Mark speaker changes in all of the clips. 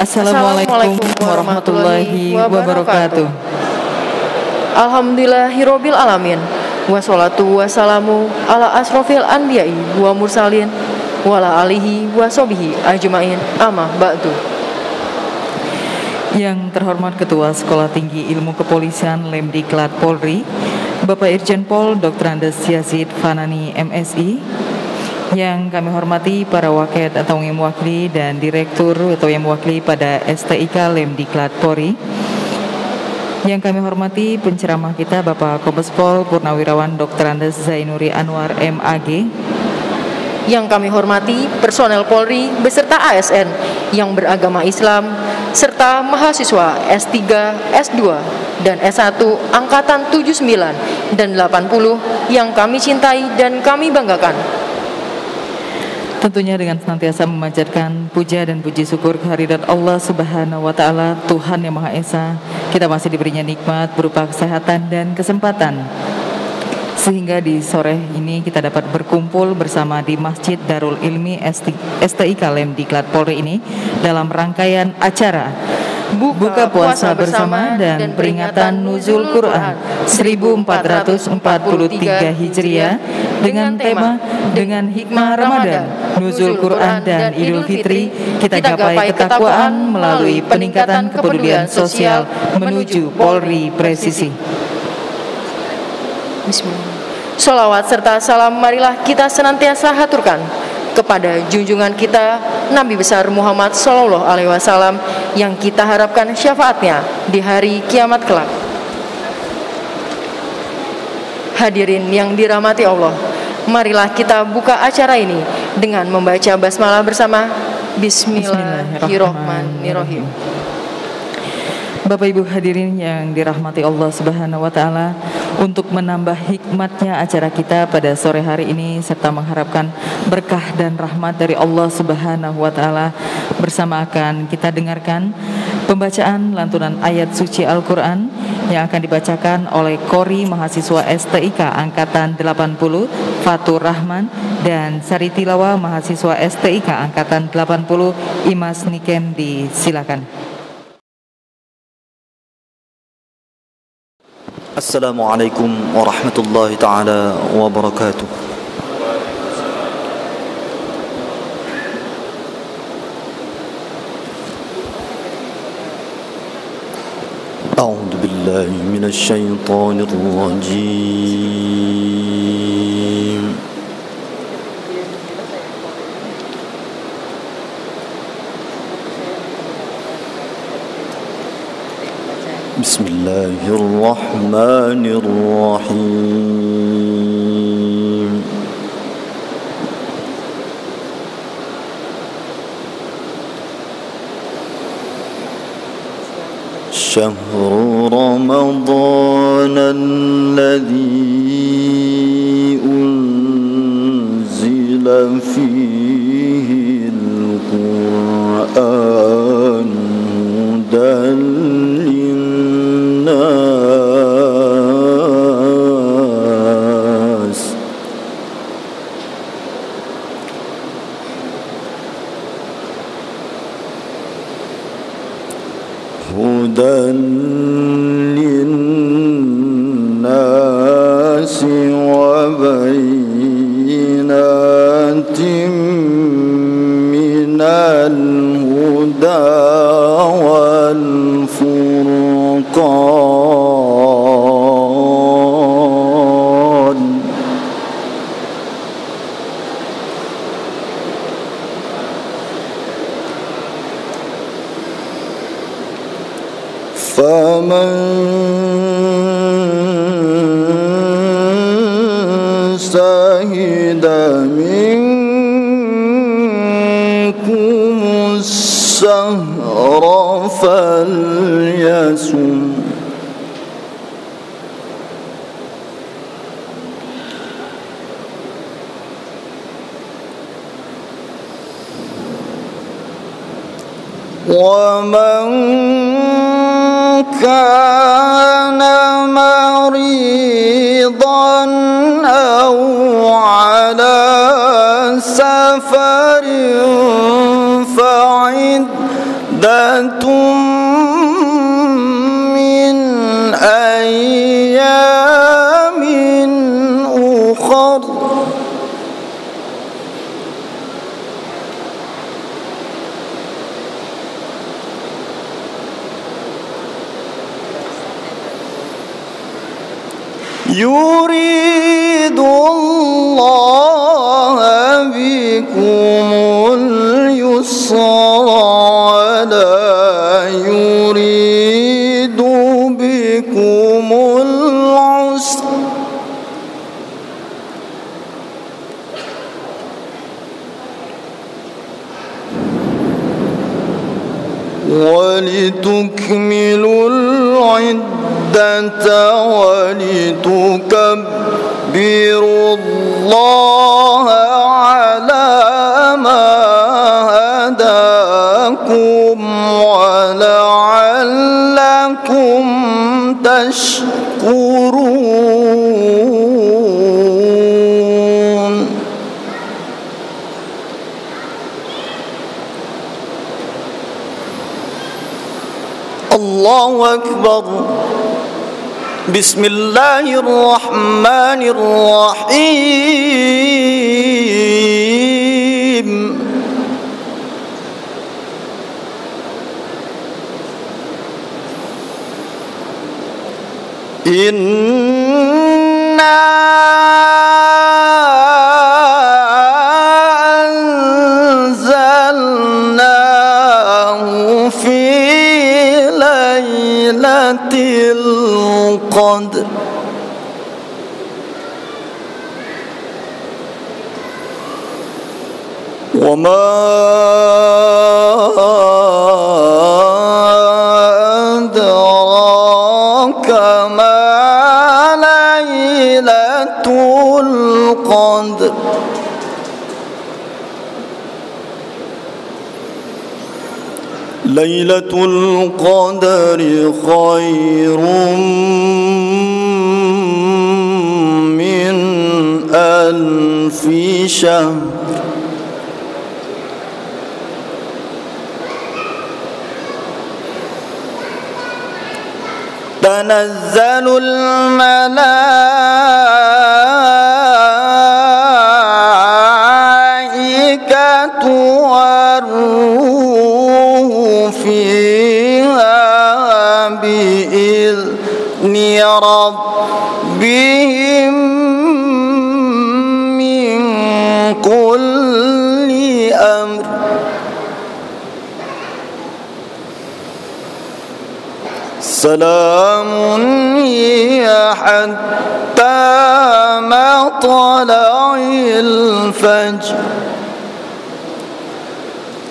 Speaker 1: Assalamualaikum warahmatullahi wabarakatuh.
Speaker 2: Alhamdulillahirabbil alamin. Wassalatu wassalamu ala asrofil anbiya'i wa mursalin wa ala alihi wa sahbihi ajmain. Amma ba'du.
Speaker 1: Yang terhormat Ketua Sekolah Tinggi Ilmu Kepolisian Lemdiklat Polri, Bapak Irjen Pol Dr. Andes Yazid Fanani MSI. Yang kami hormati para waket atau yang mewakili dan direktur atau yang mewakili pada STIK Lemdiklat Polri. Yang kami hormati penceramah kita Bapak Kombes Pol Purnawirawan Dr. Andes Zainuri Anwar MAG.
Speaker 2: Yang kami hormati personel Polri beserta ASN yang beragama Islam serta mahasiswa S3, S2, dan S1 Angkatan 79 dan 80 yang kami cintai dan kami banggakan.
Speaker 1: Tentunya dengan senantiasa memanjatkan puja dan puji syukur kehadirat Allah Subhanahu wa Ta'ala, Tuhan yang Maha Esa, kita masih diberinya nikmat berupa kesehatan dan kesempatan, sehingga di sore ini kita dapat berkumpul bersama di Masjid Darul Ilmi STIK Lemdiklat Polri ini dalam rangkaian acara Buka Puasa Bersama dan Peringatan Nuzul Quran 1443 Hijriah dengan tema Dengan Hikmah Ramadan, Nuzul Quran dan Idul Fitri, kita gapai ketakwaan melalui peningkatan kepedulian sosial menuju Polri presisi.
Speaker 2: Bismillah. Sholawat serta salam marilah kita senantiasa haturkan kepada junjungan kita Nabi besar Muhammad Sallallahu Alaihi Wasallam yang kita harapkan syafaatnya di hari kiamat kelak. Hadirin yang dirahmati Allah, marilah kita buka acara ini dengan membaca basmalah bersama. Bismillahirrahmanirrahim.
Speaker 1: Bapak Ibu hadirin yang dirahmati Allah Subhanahu wa Ta'ala, untuk menambah hikmatnya acara kita pada sore hari ini serta mengharapkan berkah dan rahmat dari Allah Subhanahu wa Ta'ala, bersama akan kita dengarkan pembacaan lantunan ayat suci Al-Quran yang akan dibacakan oleh Kori mahasiswa STIK Angkatan 80 Fatur Rahman dan Sari Tilawa mahasiswa STIK Angkatan 80 Imas Niken. Disilakan.
Speaker 3: Assalamualaikum warahmatullahi ta'ala wabarakatuh. A'udzu billahi minasy syaithanir rajim. Bismillahirrahmanirrahim. Syahrul Ramadan alladzi unzila fihi al-Qur'an hudan للناس وبينات من الهدى والفرقان فمن شهد منكم الشهر فليصم ومن كان مريضا أو على سفر فعدة عدة من أيام أخر يريد الله بكم اليسر ولا يريد بكم العسر ولتكملوا العدة ولتكبروا الله على ما هداكم ولعلكم تشكرون. الله أكبر. بسم الله الرحمن الرحيم. إنا أنزلناه في ليلة القدر وما أدراك ما ليلة القدر ليلة القدر خير من 1000 شهر تنزل الملائكة والروح فيها بإذن ربهم من كل أمر سلام هي حتى مطلع الفجر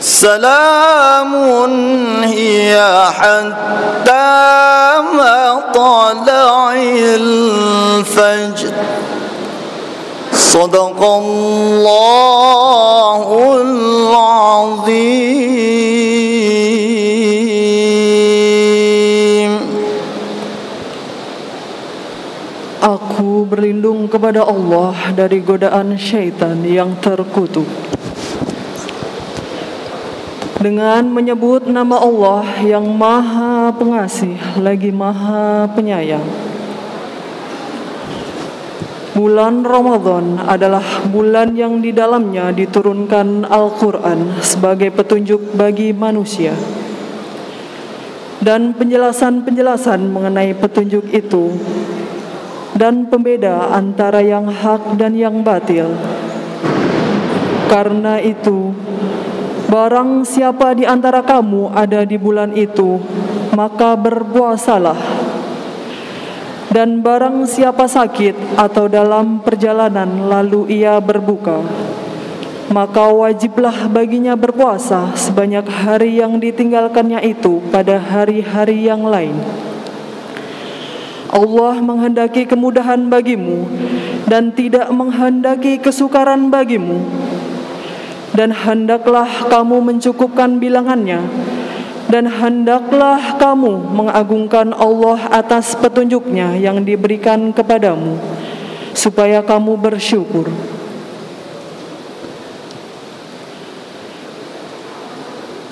Speaker 3: سلام هي حتى مطلع الفجر صدق الله العظيم.
Speaker 4: Aku berlindung kepada Allah dari godaan syaitan yang terkutuk. Dengan menyebut nama Allah yang Maha Pengasih lagi Maha Penyayang. Bulan Ramadan adalah bulan yang di dalamnya diturunkan Al-Quran sebagai petunjuk bagi manusia. Dan penjelasan-penjelasan mengenai petunjuk itu dan pembeda antara yang hak dan yang batil. Karena itu, barang siapa di antara kamu ada di bulan itu, maka berpuasalah. Dan barang siapa sakit atau dalam perjalanan lalu ia berbuka, maka wajiblah baginya berpuasa sebanyak hari yang ditinggalkannya itu pada hari-hari yang lain. Allah menghendaki kemudahan bagimu dan tidak menghendaki kesukaran bagimu. Dan hendaklah kamu mencukupkan bilangannya, dan hendaklah kamu mengagungkan Allah atas petunjuknya yang diberikan kepadamu, supaya kamu bersyukur.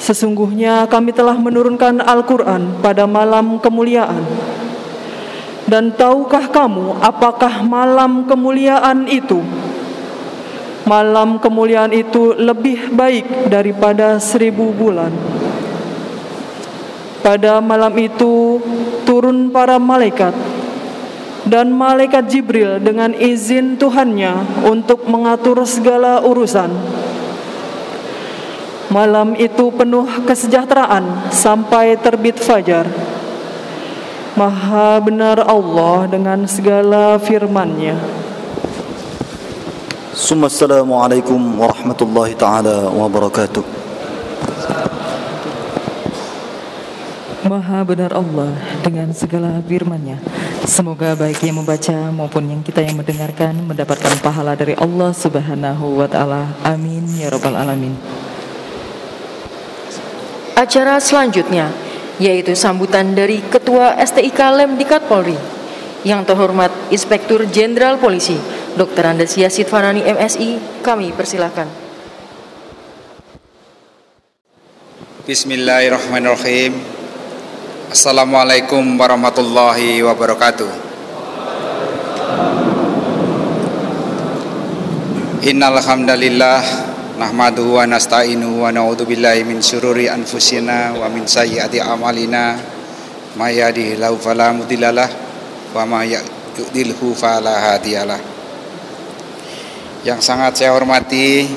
Speaker 4: Sesungguhnya kami telah menurunkan Al-Quran pada malam kemuliaan. Dan tahukah kamu apakah malam kemuliaan itu? Malam kemuliaan itu lebih baik daripada 1000 bulan. Pada malam itu turun para malaikat, dan malaikat Jibril dengan izin Tuhannya untuk mengatur segala urusan. Malam itu penuh kesejahteraan sampai terbit fajar. Maha benar Allah dengan segala firman-Nya.
Speaker 3: Assalamualaikum warahmatullahi ta'ala wabarakatuh.
Speaker 1: Maha benar Allah dengan segala firman-Nya. Semoga baik yang membaca maupun yang kita yang mendengarkan mendapatkan pahala dari Allah Subhanahu wa Ta'ala. Amin ya Rabbal Alamin.
Speaker 2: Acara selanjutnya yaitu sambutan dari Ketua STIK Lemdikat Polri yang terhormat Inspektur Jenderal Polisi Dr. Andes Yasid Fanani MSI. Kami persilahkan.
Speaker 5: Bismillahirrahmanirrahim. Assalamualaikum warahmatullahi wabarakatuh. Innal hamdalillah nahmaduhu wa nasta'inuhu wa na'udzubillahi min syururi anfusina wa min sayyiati a'malina may yahdihillahu fala mudhillalah wa may yudlilhu fala hadiyalah. Yang sangat saya hormati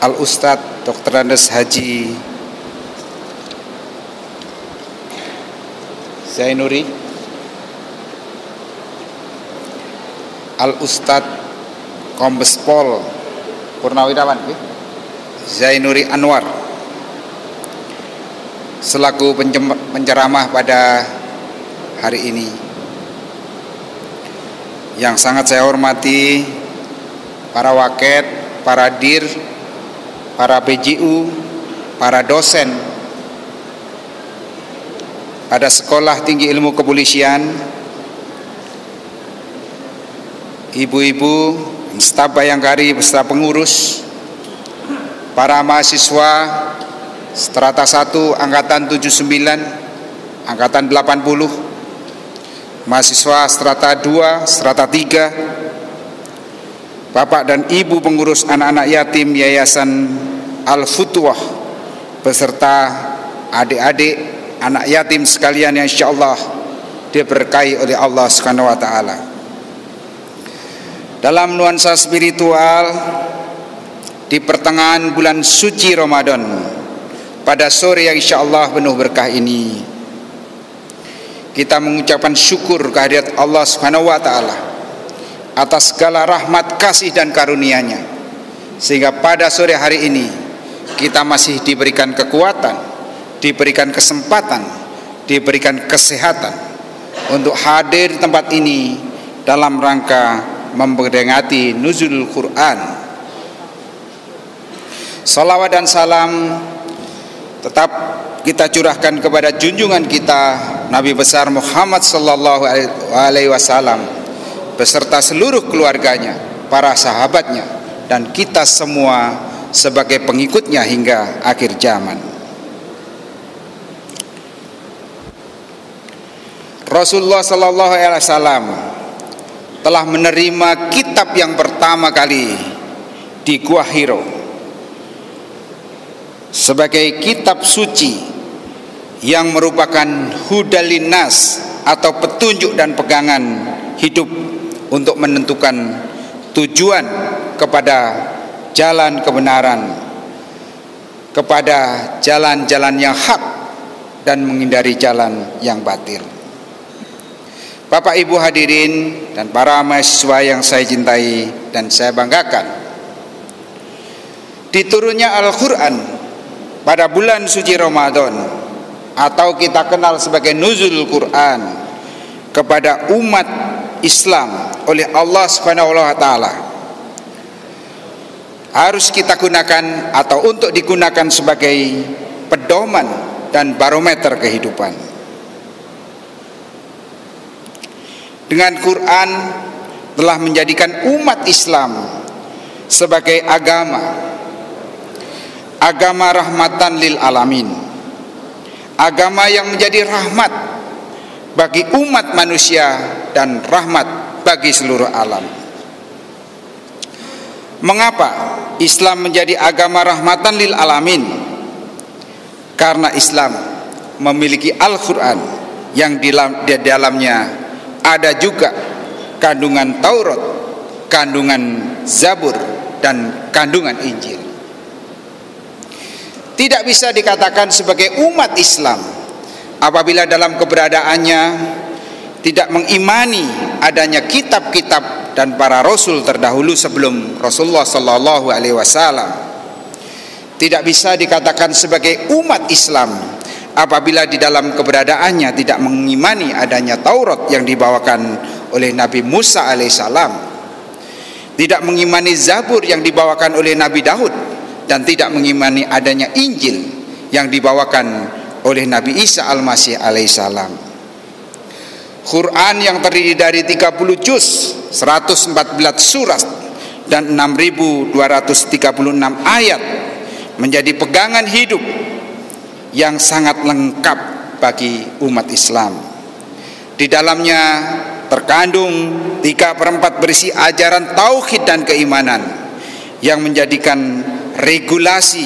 Speaker 5: Al-Ustadz Dr. Andes Haji Zainuri, Al-Ustadz Kombes Pol Purnawirawan Zainuri Anwar selaku penceramah pada hari ini. Yang sangat saya hormati para waket, para dir, para PJU, para dosen pada Sekolah Tinggi Ilmu Kepolisian, ibu-ibu, staf bayangkari beserta pengurus, para mahasiswa strata 1 angkatan 79, angkatan 80, mahasiswa strata 2, strata 3, Bapak dan Ibu pengurus anak-anak yatim Yayasan Al-Futuwah beserta adik-adik anak yatim sekalian yang insyaallah diberkahi oleh Allah Subhanahu wa taala. Dalam nuansa spiritual di pertengahan bulan suci Ramadan pada sore yang insyaallah penuh berkah ini, kita mengucapkan syukur kehadirat Allah Subhanahu wa taala atas segala rahmat, kasih dan karunia-Nya, sehingga pada sore hari ini kita masih diberikan kekuatan, diberikan kesempatan, diberikan kesehatan untuk hadir di tempat ini dalam rangka memperingati nuzulul Quran. Salawat dan salam tetap kita curahkan kepada junjungan kita Nabi besar Muhammad sallallahu alaihi wasallam beserta seluruh keluarganya, para sahabatnya, dan kita semua sebagai pengikutnya hingga akhir zaman. Rasulullah sallallahu alaihi wasallam telah menerima kitab yang pertama kali di Gua Hiro sebagai kitab suci yang merupakan hudalin nas atau petunjuk dan pegangan hidup untuk menentukan tujuan kepada jalan kebenaran, kepada jalan-jalan yang hak dan menghindari jalan yang batil. Bapak Ibu hadirin dan para mahasiswa yang saya cintai dan saya banggakan, diturunnya Al-Quran pada bulan suci Ramadan atau kita kenal sebagai nuzul Quran kepada umat Islam oleh Allah Subhanahu wa taala harus kita gunakan atau untuk digunakan sebagai pedoman dan barometer kehidupan. Dengan Quran telah menjadikan umat Islam sebagai agama agama rahmatan lil alamin, agama yang menjadi rahmat bagi umat manusia dan rahmat bagi seluruh alam. Mengapa Islam menjadi agama rahmatan lil alamin? Karena Islam memiliki Al-Quran yang di dalamnya ada juga kandungan Taurat, kandungan Zabur, dan kandungan Injil. Tidak bisa dikatakan sebagai umat Islam apabila dalam keberadaannya tidak mengimani adanya kitab-kitab dan para rasul terdahulu sebelum Rasulullah sallallahu alaihi wasallam. Tidak bisa dikatakan sebagai umat Islam apabila di dalam keberadaannya tidak mengimani adanya Taurat yang dibawakan oleh Nabi Musa alaihissalam, tidak mengimani Zabur yang dibawakan oleh Nabi Daud, dan tidak mengimani adanya Injil yang dibawakan oleh Nabi Isa al-Masih alaihissalam. Quran yang terdiri dari 30 juz, 114 surat, dan 6.236 ayat menjadi pegangan hidup yang sangat lengkap bagi umat Islam. Di dalamnya terkandung 3/4 berisi ajaran tauhid dan keimanan yang menjadikan regulasi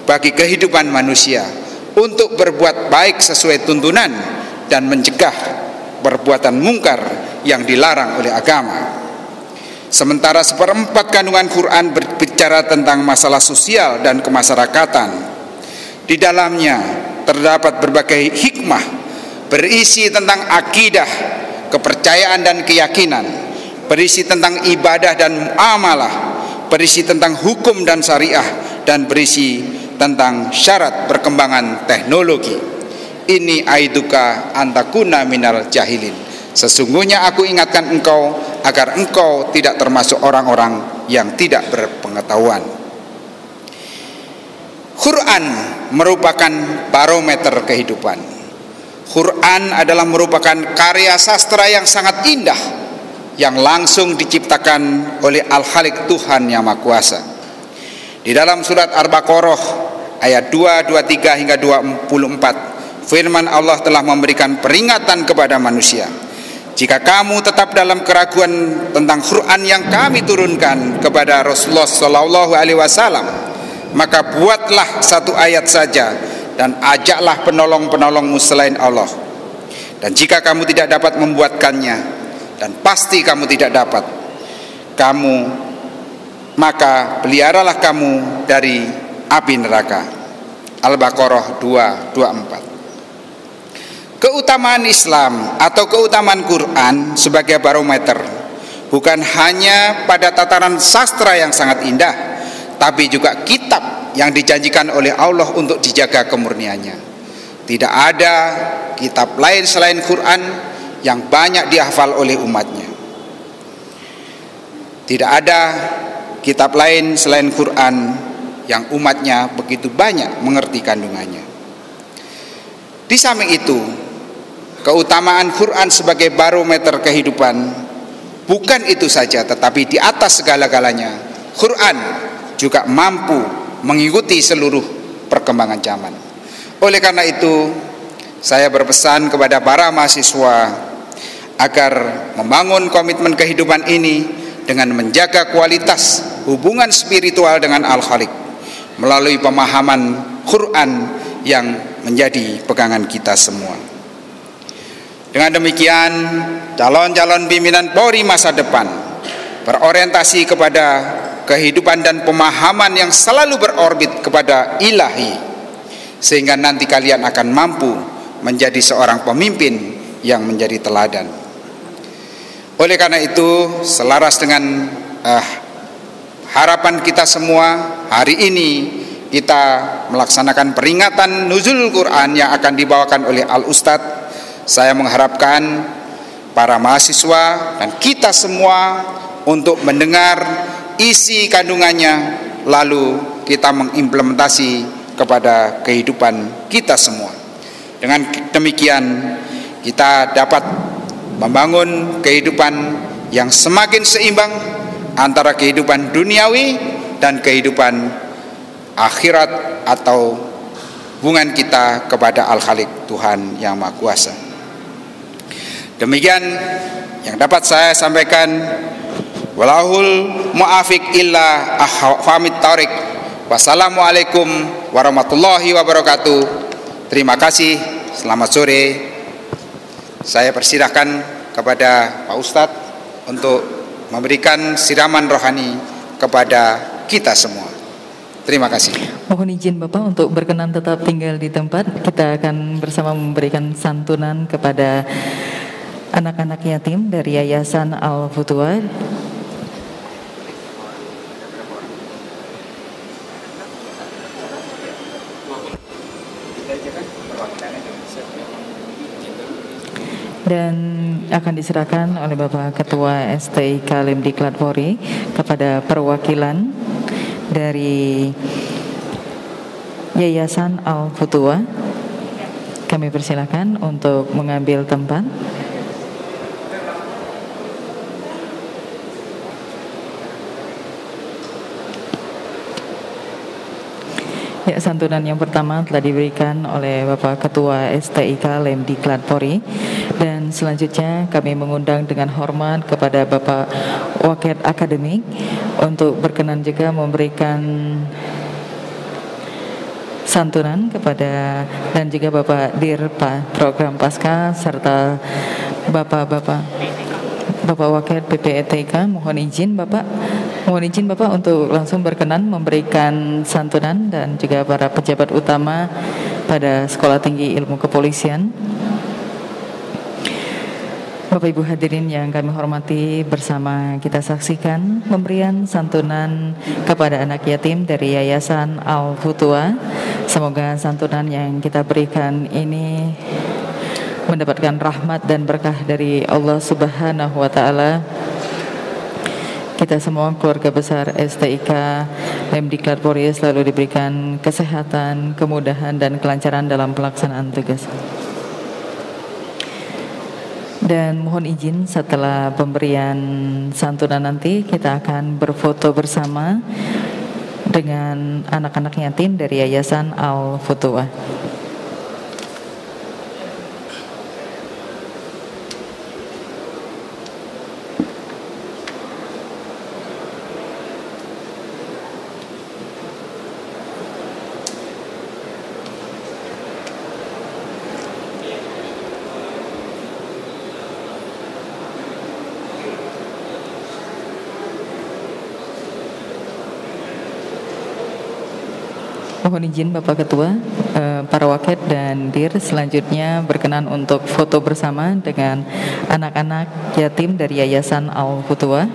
Speaker 5: bagi kehidupan manusia untuk berbuat baik sesuai tuntunan dan mencegah perbuatan mungkar yang dilarang oleh agama. Sementara 1/4 kandungan Quran berbicara tentang masalah sosial dan kemasyarakatan. Di dalamnya terdapat berbagai hikmah berisi tentang akidah, kepercayaan dan keyakinan, berisi tentang ibadah dan muamalah, berisi tentang hukum dan syariah, dan berisi tentang syarat perkembangan teknologi. Ini aiduka antakuna minal jahilin. Sesungguhnya aku ingatkan engkau agar engkau tidak termasuk orang-orang yang tidak berpengetahuan. Quran merupakan barometer kehidupan. Quran adalah merupakan karya sastra yang sangat indah yang langsung diciptakan oleh Al-Khaliq, Tuhan yang Maha Kuasa. Di dalam surat Al-Baqarah ayat 2, 23 hingga 24, firman Allah telah memberikan peringatan kepada manusia. Jika kamu tetap dalam keraguan tentang Quran yang kami turunkan kepada Rasulullah sallallahu alaihi wasallam, maka buatlah satu ayat saja dan ajaklah penolong-penolongmu selain Allah. Dan jika kamu tidak dapat membuatkannya, dan pasti kamu tidak dapat, maka peliharalah kamu dari api neraka. Al-Baqarah 2:24. Keutamaan Islam atau keutamaan Quran sebagai barometer bukan hanya pada tataran sastra yang sangat indah, tapi juga kitab yang dijanjikan oleh Allah untuk dijaga kemurniannya. Tidak ada kitab lain selain Quran yang banyak dihafal oleh umatnya. Tidak ada kitab lain selain Quran yang umatnya begitu banyak mengerti kandungannya. Di samping itu, keutamaan Quran sebagai barometer kehidupan bukan itu saja, tetapi di atas segala-galanya Quran juga mampu mengikuti seluruh perkembangan zaman. Oleh karena itu, saya berpesan kepada para mahasiswa agar membangun komitmen kehidupan ini dengan menjaga kualitas hubungan spiritual dengan Al-Khaliq melalui pemahaman Quran yang menjadi pegangan kita semua. Dengan demikian, calon-calon pimpinan Polri masa depan berorientasi kepada kehidupan dan pemahaman yang selalu berorbit kepada ilahi, sehingga nanti kalian akan mampu menjadi seorang pemimpin yang menjadi teladan. Oleh karena itu, selaras dengan harapan kita semua, hari ini kita melaksanakan peringatan Nuzul Quran yang akan dibawakan oleh Al-Ustadz. Saya mengharapkan para mahasiswa dan kita semua untuk mendengar isi kandungannya, lalu kita mengimplementasi kepada kehidupan kita semua. Dengan demikian kita dapat membangun kehidupan yang semakin seimbang antara kehidupan duniawi dan kehidupan akhirat atau hubungan kita kepada Al-Khaliq, Tuhan yang Maha Kuasa. Demikian yang dapat saya sampaikan. Walahul mu'afiq illa ahfamit tariq. Wassalamualaikum warahmatullahi wabarakatuh. Terima kasih, selamat sore. Saya persilahkan kepada Pak Ustadz untuk memberikan siraman rohani kepada kita semua. Terima kasih.
Speaker 1: Mohon izin Bapak untuk berkenan tetap tinggal di tempat. Kita akan bersama memberikan santunan kepada anak-anak yatim dari Yayasan Al-Futuwah. Dan akan diserahkan oleh Bapak Ketua STIK Lemdiklat Polri kepada perwakilan dari Yayasan Al-Futuwah. Kami persilakan untuk mengambil tempat. Ya, santunan yang pertama telah diberikan oleh Bapak Ketua STIK Lemdiklat Polri, dan selanjutnya kami mengundang dengan hormat kepada Bapak Waket Akademik untuk berkenan juga memberikan santunan kepada, dan juga Bapak Dir Program Pasca serta Bapak Waket PPETK. Mohon izin Bapak untuk langsung berkenan memberikan santunan, dan juga para pejabat utama pada Sekolah Tinggi Ilmu Kepolisian. Bapak Ibu hadirin yang kami hormati, bersama kita saksikan pemberian santunan kepada anak yatim dari Yayasan Al-Futuwah. Semoga santunan yang kita berikan ini mendapatkan rahmat dan berkah dari Allah Subhanahu wa Ta'ala. Kita semua keluarga besar STIK Lemdiklat Polri selalu diberikan kesehatan, kemudahan, dan kelancaran dalam pelaksanaan tugas. Dan mohon izin, setelah pemberian santunan nanti kita akan berfoto bersama dengan anak-anak yatim dari Yayasan Al-Futuwah. Mohon izin Bapak Ketua, para waket dan dir selanjutnya berkenan untuk foto bersama dengan anak-anak yatim dari Yayasan Al-Futuwah.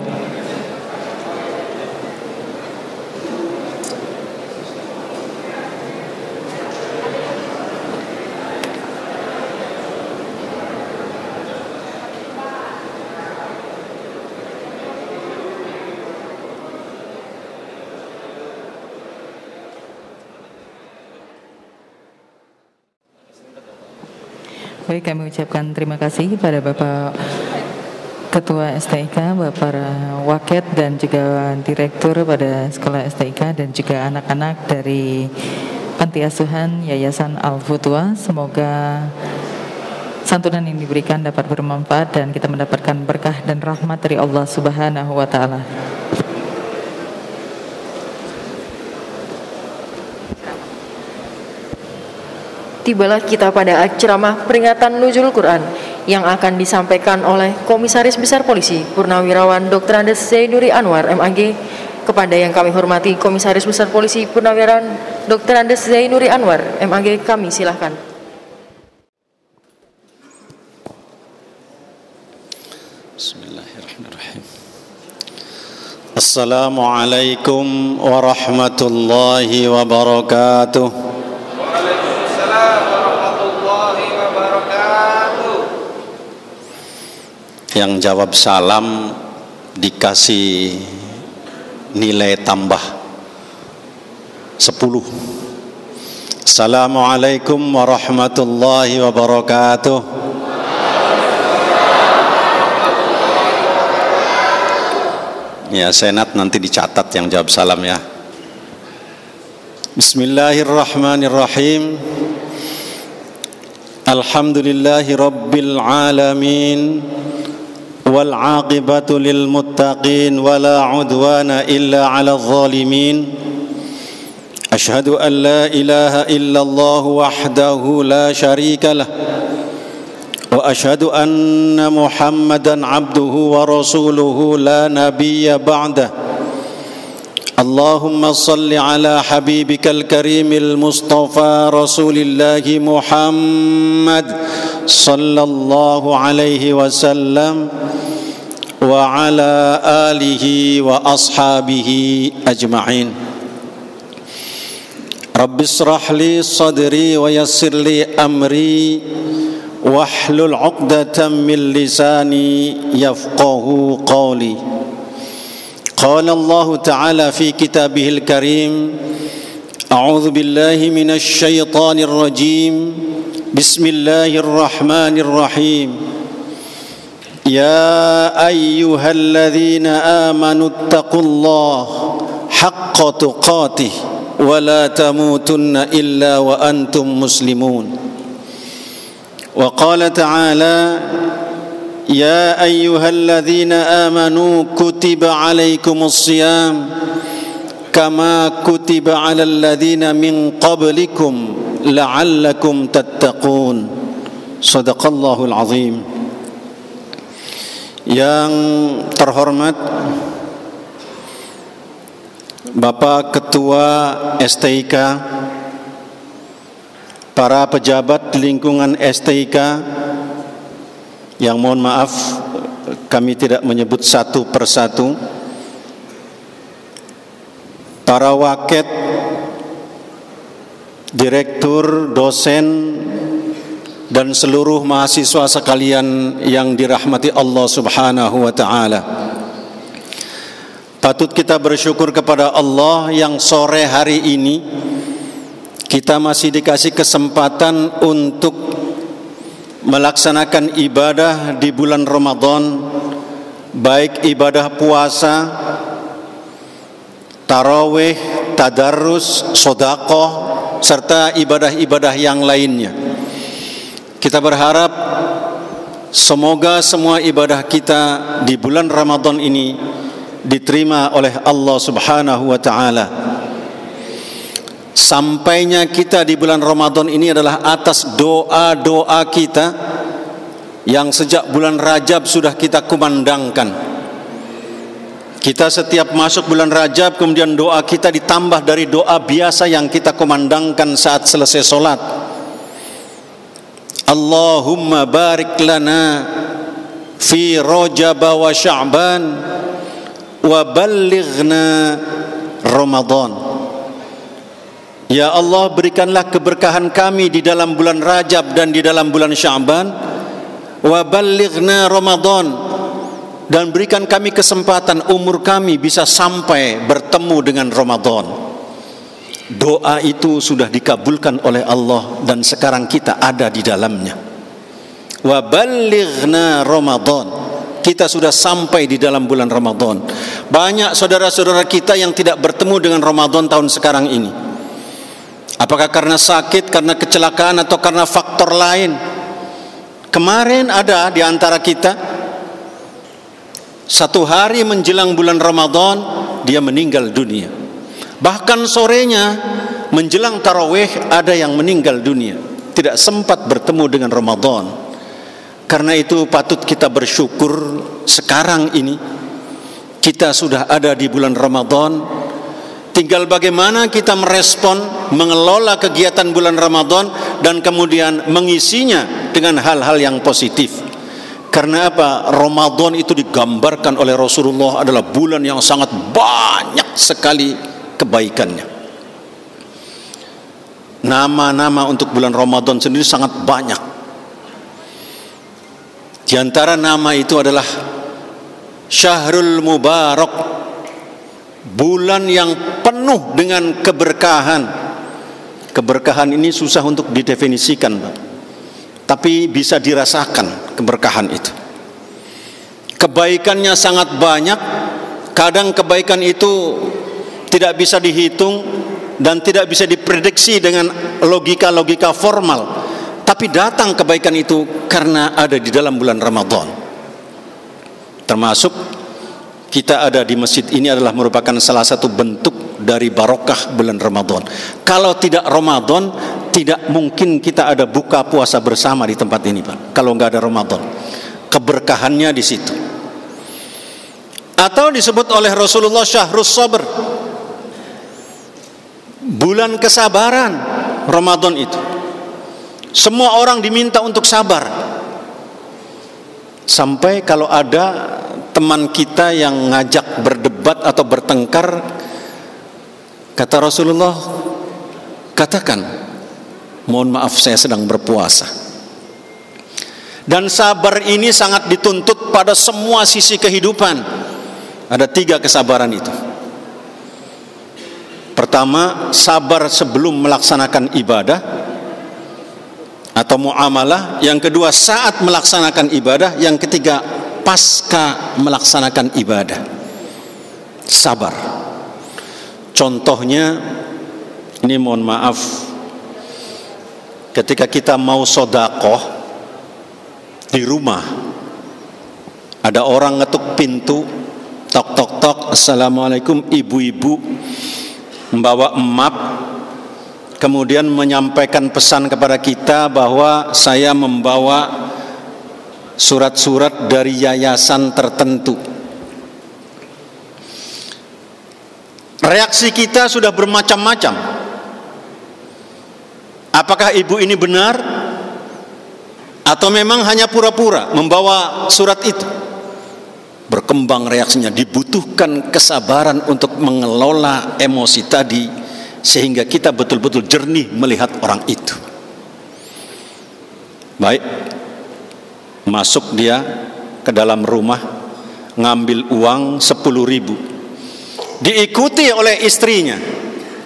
Speaker 1: Baik, kami ucapkan terima kasih kepada Bapak Ketua STIK, Bapak Waket, dan juga Direktur pada Sekolah STIK, dan juga anak-anak dari Panti Asuhan Yayasan Al-Futuwah. Semoga santunan yang diberikan dapat bermanfaat dan kita mendapatkan berkah dan rahmat dari Allah Subhanahu wa Ta'ala.
Speaker 2: Tibalah kita pada ceramah peringatan Nuzul Quran yang akan disampaikan oleh Komisaris Besar Polisi Purnawirawan Dr. Andes Zainuri Anwar MAG. Kepada yang kami hormati Komisaris Besar Polisi Purnawirawan Dr. Andes Zainuri Anwar MAG, kami silahkan.
Speaker 6: Bismillahirrahmanirrahim. Assalamualaikum warahmatullahi wabarakatuh. Yang jawab salam dikasih nilai tambah 10. Assalamualaikum warahmatullahi wabarakatuh. Ya, senat nanti dicatat yang jawab salam ya. Bismillahirrahmanirrahim. Alhamdulillahi rabbil alamin. Wal aqibatu lil muttaqin wala udwana illa 'alal zalimin. Ashhadu an la ilaha illallah wahdahu la syarika lah. Wa ashhadu anna Muhammadan 'abduhu wa rasuluhu la nabiyya ba'dah. Allahumma salli ala habibikal karimil mustafa rasulillahi Muhammad sallallahu alaihi wasallam wa ala alihi wa ashabihi ajma'in. Rabbi israh li sadri wa yassir li amri wahlul 'uqdatam min lisani yafqahu qawli. قال الله تعالى في كتابه الكريم أعوذ بالله من الشيطان الرجيم بسم الله الرحمن الرحيم يا أيها الذين آمنوا اتقوا الله حق تقاته ولا تموتن إلا وأنتم مسلمون وقال تعالى يا أيها الذين آمنوا كتب عليكم الصيام كما كتب على الذين من قبلكم لعلكم تتقون صدق الله العظيم. Yang terhormat Bapak Ketua STIK, para pejabat lingkungan STIK, yang mohon maaf kami tidak menyebut satu persatu, para waket, direktur, dosen, dan seluruh mahasiswa sekalian yang dirahmati Allah Subhanahu wa ta'ala. Patut kita bersyukur kepada Allah yang sore hari ini kita masih dikasih kesempatan untuk melaksanakan ibadah di bulan Ramadan, baik ibadah puasa, tarawih, tadarrus, sedekah, serta ibadah-ibadah yang lainnya. Kita berharap semoga semua ibadah kita di bulan Ramadan ini diterima oleh Allah Subhanahu wa ta'ala. Sampainya kita di bulan Ramadan ini adalah atas doa-doa kita yang sejak bulan Rajab sudah kita kumandangkan. Kita setiap masuk bulan Rajab, kemudian doa kita ditambah dari doa biasa yang kita kumandangkan saat selesai solat. Allahumma barik lana fi Rajab wa Sya'ban wa ballighna Ramadan. Ya Allah, berikanlah keberkahan kami di dalam bulan Rajab dan di dalam bulan Sya'ban. Wa ballighna Ramadan, dan berikan kami kesempatan umur kami bisa sampai bertemu dengan Ramadan. Doa itu sudah dikabulkan oleh Allah dan sekarang kita ada di dalamnya. Wa ballighna Ramadan, kita sudah sampai di dalam bulan Ramadan. Banyak saudara-saudara kita yang tidak bertemu dengan Ramadan tahun sekarang ini. Apakah karena sakit, karena kecelakaan, atau karena faktor lain? Kemarin ada di antara kita, satu hari menjelang bulan Ramadan, dia meninggal dunia. Bahkan sorenya menjelang tarawih ada yang meninggal dunia. Tidak sempat bertemu dengan Ramadan. Karena itu patut kita bersyukur sekarang ini kita sudah ada di bulan Ramadan. Tinggal bagaimana kita merespon, mengelola kegiatan bulan Ramadan dan kemudian mengisinya dengan hal-hal yang positif. Karena apa? Ramadan itu digambarkan oleh Rasulullah adalah bulan yang sangat banyak sekali kebaikannya. Nama-nama untuk bulan Ramadan sendiri sangat banyak. Di antara nama itu adalah Syahrul Mubarak, bulan yang penuh dengan keberkahan. Keberkahan ini susah untuk didefinisikan, Pak. Tapi bisa dirasakan keberkahan itu. Kebaikannya sangat banyak. Kadang kebaikan itu tidak bisa dihitung, dan tidak bisa diprediksi dengan logika-logika formal, tapi datang kebaikan itu karena ada di dalam bulan Ramadan. Termasuk kita ada di masjid ini adalah merupakan salah satu bentuk dari barokah bulan Ramadan. Kalau tidak Ramadan, tidak mungkin kita ada buka puasa bersama di tempat ini, Pak. Kalau nggak ada Ramadan, keberkahannya di situ. Atau disebut oleh Rasulullah syahrus sabr, bulan kesabaran. Ramadan itu semua orang diminta untuk sabar. Sampai kalau ada teman kita yang ngajak berdebat atau bertengkar, kata Rasulullah, katakan, mohon maaf saya sedang berpuasa. Dan sabar ini sangat dituntut pada semua sisi kehidupan. Ada 3 kesabaran itu. Pertama, sabar sebelum melaksanakan ibadah atau muamalah. Yang kedua, saat melaksanakan ibadah. Yang ketiga, pasca melaksanakan ibadah. Sabar. Contohnya, ini mohon maaf, ketika kita mau sedekah di rumah, ada orang ngetuk pintu, tok tok tok, assalamualaikum, ibu-ibu membawa map, kemudian menyampaikan pesan kepada kita bahwa saya membawa surat-surat dari yayasan tertentu. Reaksi kita sudah bermacam-macam. Apakah ibu ini benar atau memang hanya pura-pura membawa surat itu? Berkembang reaksinya. Dibutuhkan kesabaran untuk mengelola emosi tadi sehingga kita betul-betul jernih melihat orang itu. Baik, masuk dia ke dalam rumah, ngambil uang 10.000, diikuti oleh istrinya.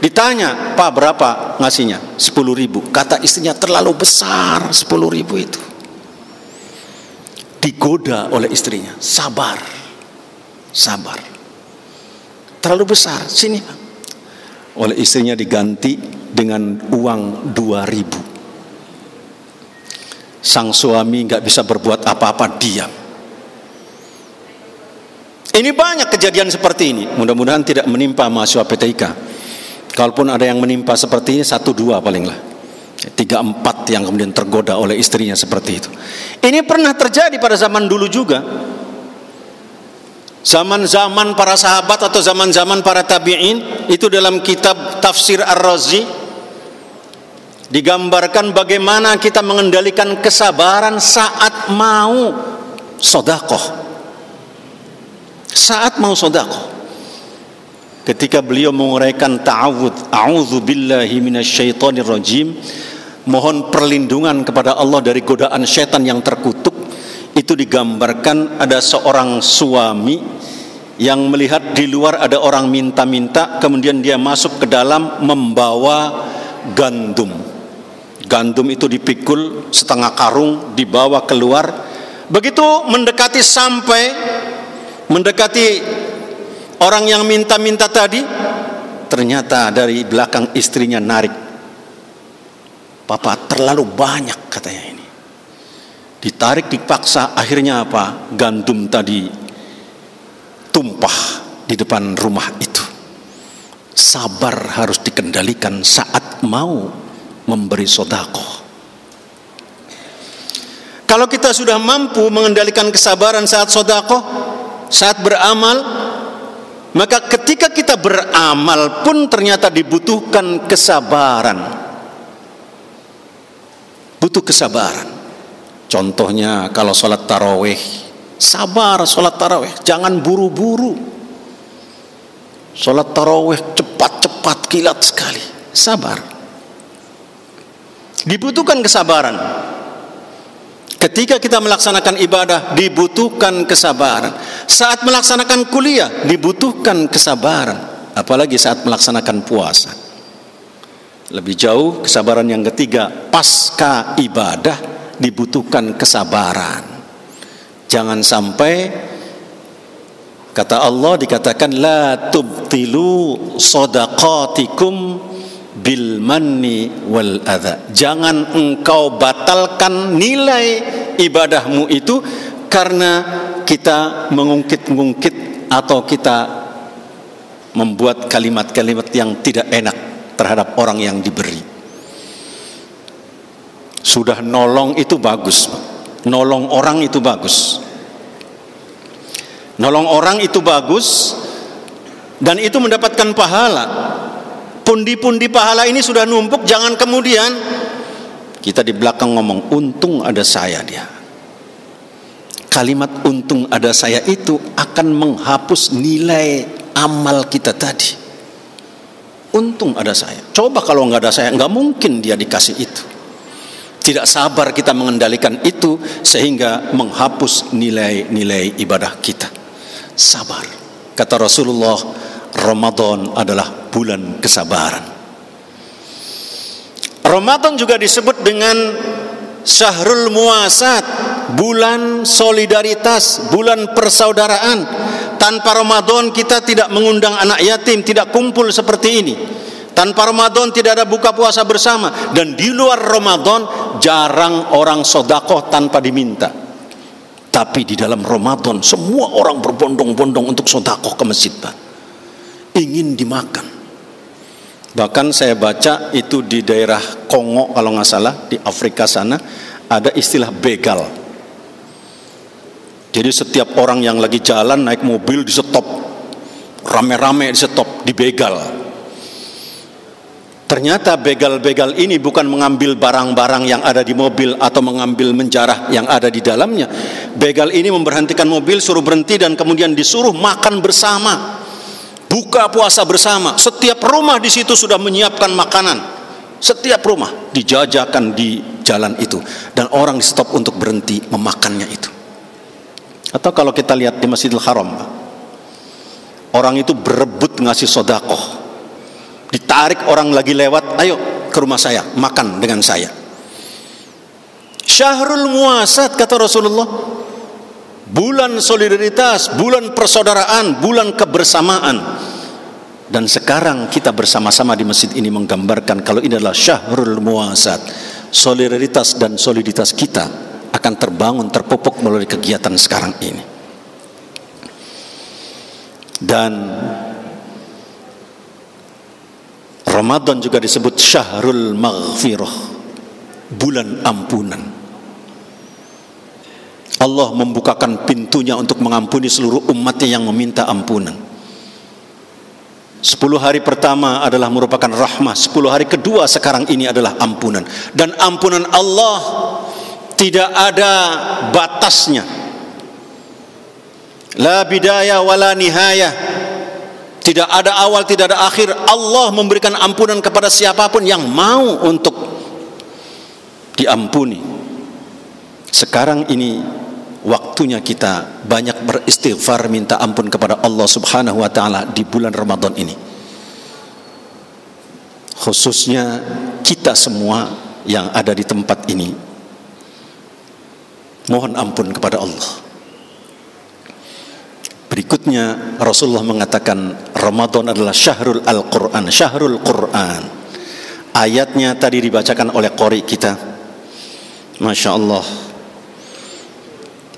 Speaker 6: Ditanya, Pak berapa ngasihnya? 10.000. Kata istrinya, terlalu besar 10.000 itu. Digoda oleh istrinya, sabar, sabar, terlalu besar, sini Pak. Oleh istrinya diganti dengan uang 2.000. Sang suami nggak bisa berbuat apa-apa, diam. Ini banyak kejadian seperti ini. Mudah-mudahan tidak menimpa mahasiswa PTIK. Kalaupun ada yang menimpa seperti ini, 1-2 paling lah. 3-4 yang kemudian tergoda oleh istrinya seperti itu. Ini pernah terjadi pada zaman dulu juga. Zaman-zaman para sahabat atau zaman-zaman para tabi'in. Itu dalam kitab Tafsir Ar-Razi digambarkan bagaimana kita mengendalikan kesabaran saat mau sedekah. Saat mau sedekah. Ketika beliau menguraikan ta'awudz, a'udzu billahi minasyaitonir rajim, mohon perlindungan kepada Allah dari godaan syaitan yang terkutuk, itu digambarkan ada seorang suami yang melihat di luar ada orang minta-minta, kemudian dia masuk ke dalam membawa gandum. Gandum itu dipikul setengah karung, dibawa keluar. Begitu mendekati orang yang minta-minta tadi, ternyata dari belakang istrinya narik. Papa, terlalu banyak katanya ini. Ditarik, dipaksa, akhirnya apa? Gandum tadi tumpah di depan rumah itu. Sabar harus dikendalikan saat mau memberi sedekah. Kalau kita sudah mampu mengendalikan kesabaran saat sedekah, saat beramal, maka ketika kita beramal pun ternyata dibutuhkan kesabaran. Butuh kesabaran. Contohnya kalau sholat tarawih, sabar sholat tarawih, jangan buru-buru. Sholat tarawih cepat-cepat, kilat sekali, sabar. Dibutuhkan kesabaran. Ketika kita melaksanakan ibadah, dibutuhkan kesabaran. Saat melaksanakan kuliah, dibutuhkan kesabaran. Apalagi saat melaksanakan puasa. Lebih jauh, kesabaran yang ketiga, pasca ibadah, dibutuhkan kesabaran. Jangan sampai, kata Allah dikatakan, la tubtilu shadaqatikum bil manni wal adha. Jangan engkau batalkan nilai ibadahmu itu karena kita mengungkit-ungkit atau kita membuat kalimat-kalimat yang tidak enak terhadap orang yang diberi. Sudah nolong itu bagus, nolong orang itu bagus. Nolong orang itu bagus dan itu mendapatkan pahala. Pundi-pundi pahala ini sudah numpuk, jangan kemudian kita di belakang ngomong untung ada saya dia. Kalimat untung ada saya itu akan menghapus nilai amal kita tadi. Untung ada saya. Coba kalau nggak ada saya, nggak mungkin dia dikasih itu. Tidak sabar kita mengendalikan itu sehingga menghapus nilai-nilai ibadah kita. Sabar. Kata Rasulullah, Ramadan adalah bulan kesabaran. Ramadan juga disebut dengan Syahrul Muasat, bulan solidaritas, bulan persaudaraan. Tanpa Ramadan kita tidak mengundang anak yatim, tidak kumpul seperti ini. Tanpa Ramadan tidak ada buka puasa bersama. Dan di luar Ramadan jarang orang sedekah tanpa diminta. Tapi di dalam Ramadan semua orang berbondong-bondong untuk sedekah ke masjid, Pak. Ingin dimakan. Bahkan saya baca itu di daerah Kongo kalau nggak salah, di Afrika sana ada istilah begal. Jadi setiap orang yang lagi jalan naik mobil di stop, rame-rame di stop, dibegal. Ternyata begal-begal ini bukan mengambil barang-barang yang ada di mobil atau mengambil menjarah yang ada di dalamnya. Begal ini memberhentikan mobil, suruh berhenti dan kemudian disuruh makan bersama, buka puasa bersama. Setiap rumah di situ sudah menyiapkan makanan. Setiap rumah dijajakan di jalan itu dan orang di stop untuk berhenti memakannya itu. Atau kalau kita lihat di Masjidil Haram, orang itu berebut ngasih sedekah. Ditarik orang lagi lewat, ayo ke rumah saya, makan dengan saya. Syahrul Muasat kata Rasulullah, bulan solidaritas, bulan persaudaraan, bulan kebersamaan. Dan sekarang kita bersama-sama di masjid ini menggambarkan kalau ini adalah Syahrul Muasat. Solidaritas dan soliditas kita akan terbangun, terpupuk melalui kegiatan sekarang ini. Dan Ramadan juga disebut Syahrul Maghfirah, bulan ampunan. Allah membukakan pintunya untuk mengampuni seluruh umatnya yang meminta ampunan. 10 hari pertama adalah merupakan rahmah, 10 hari kedua sekarang ini adalah ampunan. Dan ampunan Allah tidak ada batasnya. La bidayah wala nihayah. Tidak ada awal, tidak ada akhir. Allah memberikan ampunan kepada siapapun yang mau untuk diampuni. Sekarang ini waktunya kita banyak beristighfar, minta ampun kepada Allah Subhanahu wa taala di bulan Ramadan ini. Khususnya kita semua yang ada di tempat ini. Mohon ampun kepada Allah. Berikutnya Rasulullah mengatakan Ramadan adalah Syahrul Al-Quran, Syahrul Quran. Ayatnya tadi dibacakan oleh qori kita. Masya Allah.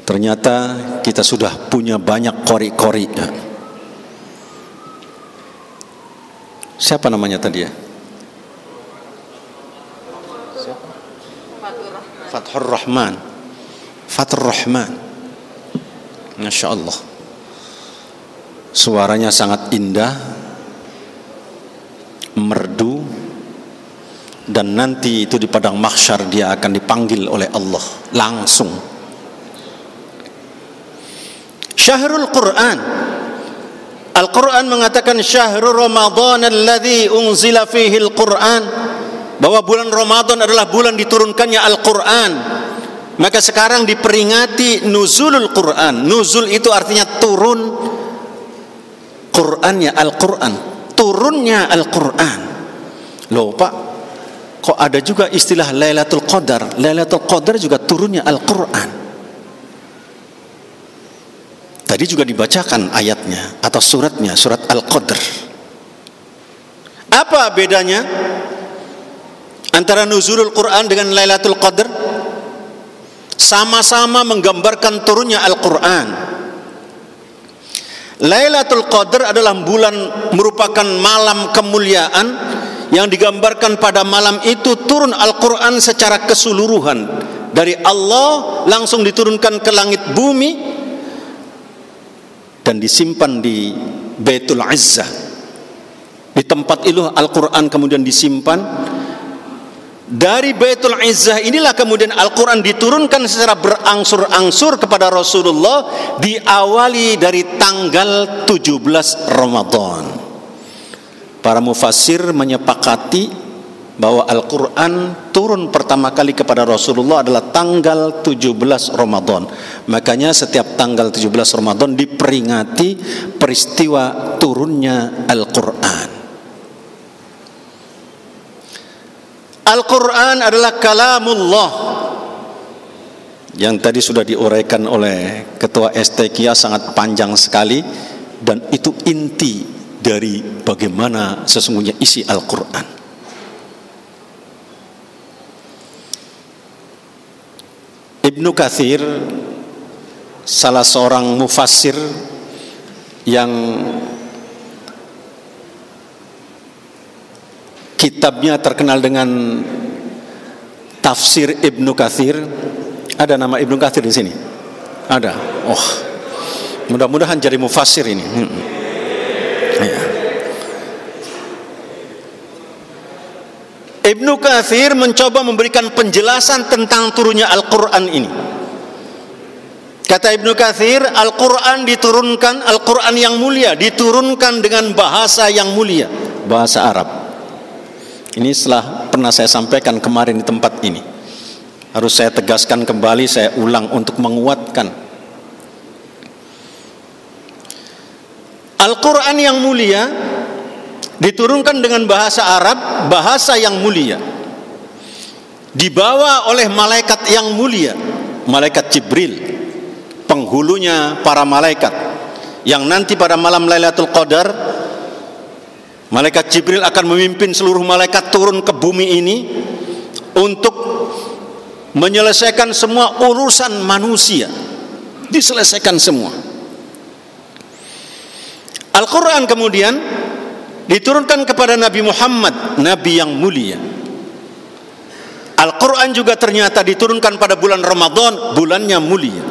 Speaker 6: Ternyata kita sudah punya banyak qori-qori. Siapa namanya tadi ya? Fathur Rahman. Fathur Rahman. Masya Allah. Suaranya sangat indah, merdu, dan nanti itu di padang mahsyar dia akan dipanggil oleh Allah langsung. Syahrul Quran. Al-Quran mengatakan Syahrul Ramadan alladzi unzila fihi al-Quran, bahwa bulan Ramadan adalah bulan diturunkannya Al-Quran. Maka sekarang diperingati nuzulul Quran. Nuzul itu artinya turun Qur'annya, Al-Quran, turunnya Al-Quran. Loh Pak, kok ada juga istilah Lailatul Qadar? Lailatul Qadar juga turunnya Al-Quran. Tadi juga dibacakan ayatnya atau suratnya, surat Al-Qadr. Apa bedanya antara nuzulul Quran dengan Lailatul Qadar? Sama-sama menggambarkan turunnya Al-Quran. Lailatul Qadar adalah bulan, merupakan malam kemuliaan yang digambarkan pada malam itu turun Al-Quran secara keseluruhan dari Allah, langsung diturunkan ke langit bumi dan disimpan di Baitul Izzah. Di tempat itu Al-Quran kemudian disimpan. Dari Baitul Izzah inilah kemudian Al-Quran diturunkan secara berangsur-angsur kepada Rasulullah, diawali dari tanggal 17 Ramadan. Para mufassir menyepakati bahwa Al-Quran turun pertama kali kepada Rasulullah adalah tanggal 17 Ramadan. Makanya setiap tanggal 17 Ramadan diperingati peristiwa turunnya Al-Quran. Al-Quran adalah kalamullah yang tadi sudah diuraikan oleh Ketua STQIA sangat panjang sekali, dan itu inti dari bagaimana sesungguhnya isi Al-Quran. Ibnu Katsir, salah seorang mufassir yang kitabnya terkenal dengan tafsir Ibnu Katsir. Ada nama Ibnu Katsir di sini? Ada. Oh, mudah-mudahan jadi mufassir ini. Ya. Ibnu Katsir mencoba memberikan penjelasan tentang turunnya Al-Quran ini. Kata Ibnu Katsir, Al-Quran diturunkan, Al-Quran yang mulia diturunkan dengan bahasa yang mulia, bahasa Arab. Ini setelah pernah saya sampaikan kemarin di tempat ini. Harus saya tegaskan kembali, saya ulang untuk menguatkan. Al-Quran yang mulia diturunkan dengan bahasa Arab, bahasa yang mulia. Dibawa oleh malaikat yang mulia, malaikat Jibril, penghulunya para malaikat. Yang nanti pada malam Lailatul Qadar, malaikat Jibril akan memimpin seluruh malaikat turun ke bumi ini untuk menyelesaikan semua urusan manusia. Diselesaikan semua. Al-Quran kemudian diturunkan kepada Nabi Muhammad, Nabi yang mulia. Al-Quran juga ternyata diturunkan pada bulan Ramadan, bulannya mulia.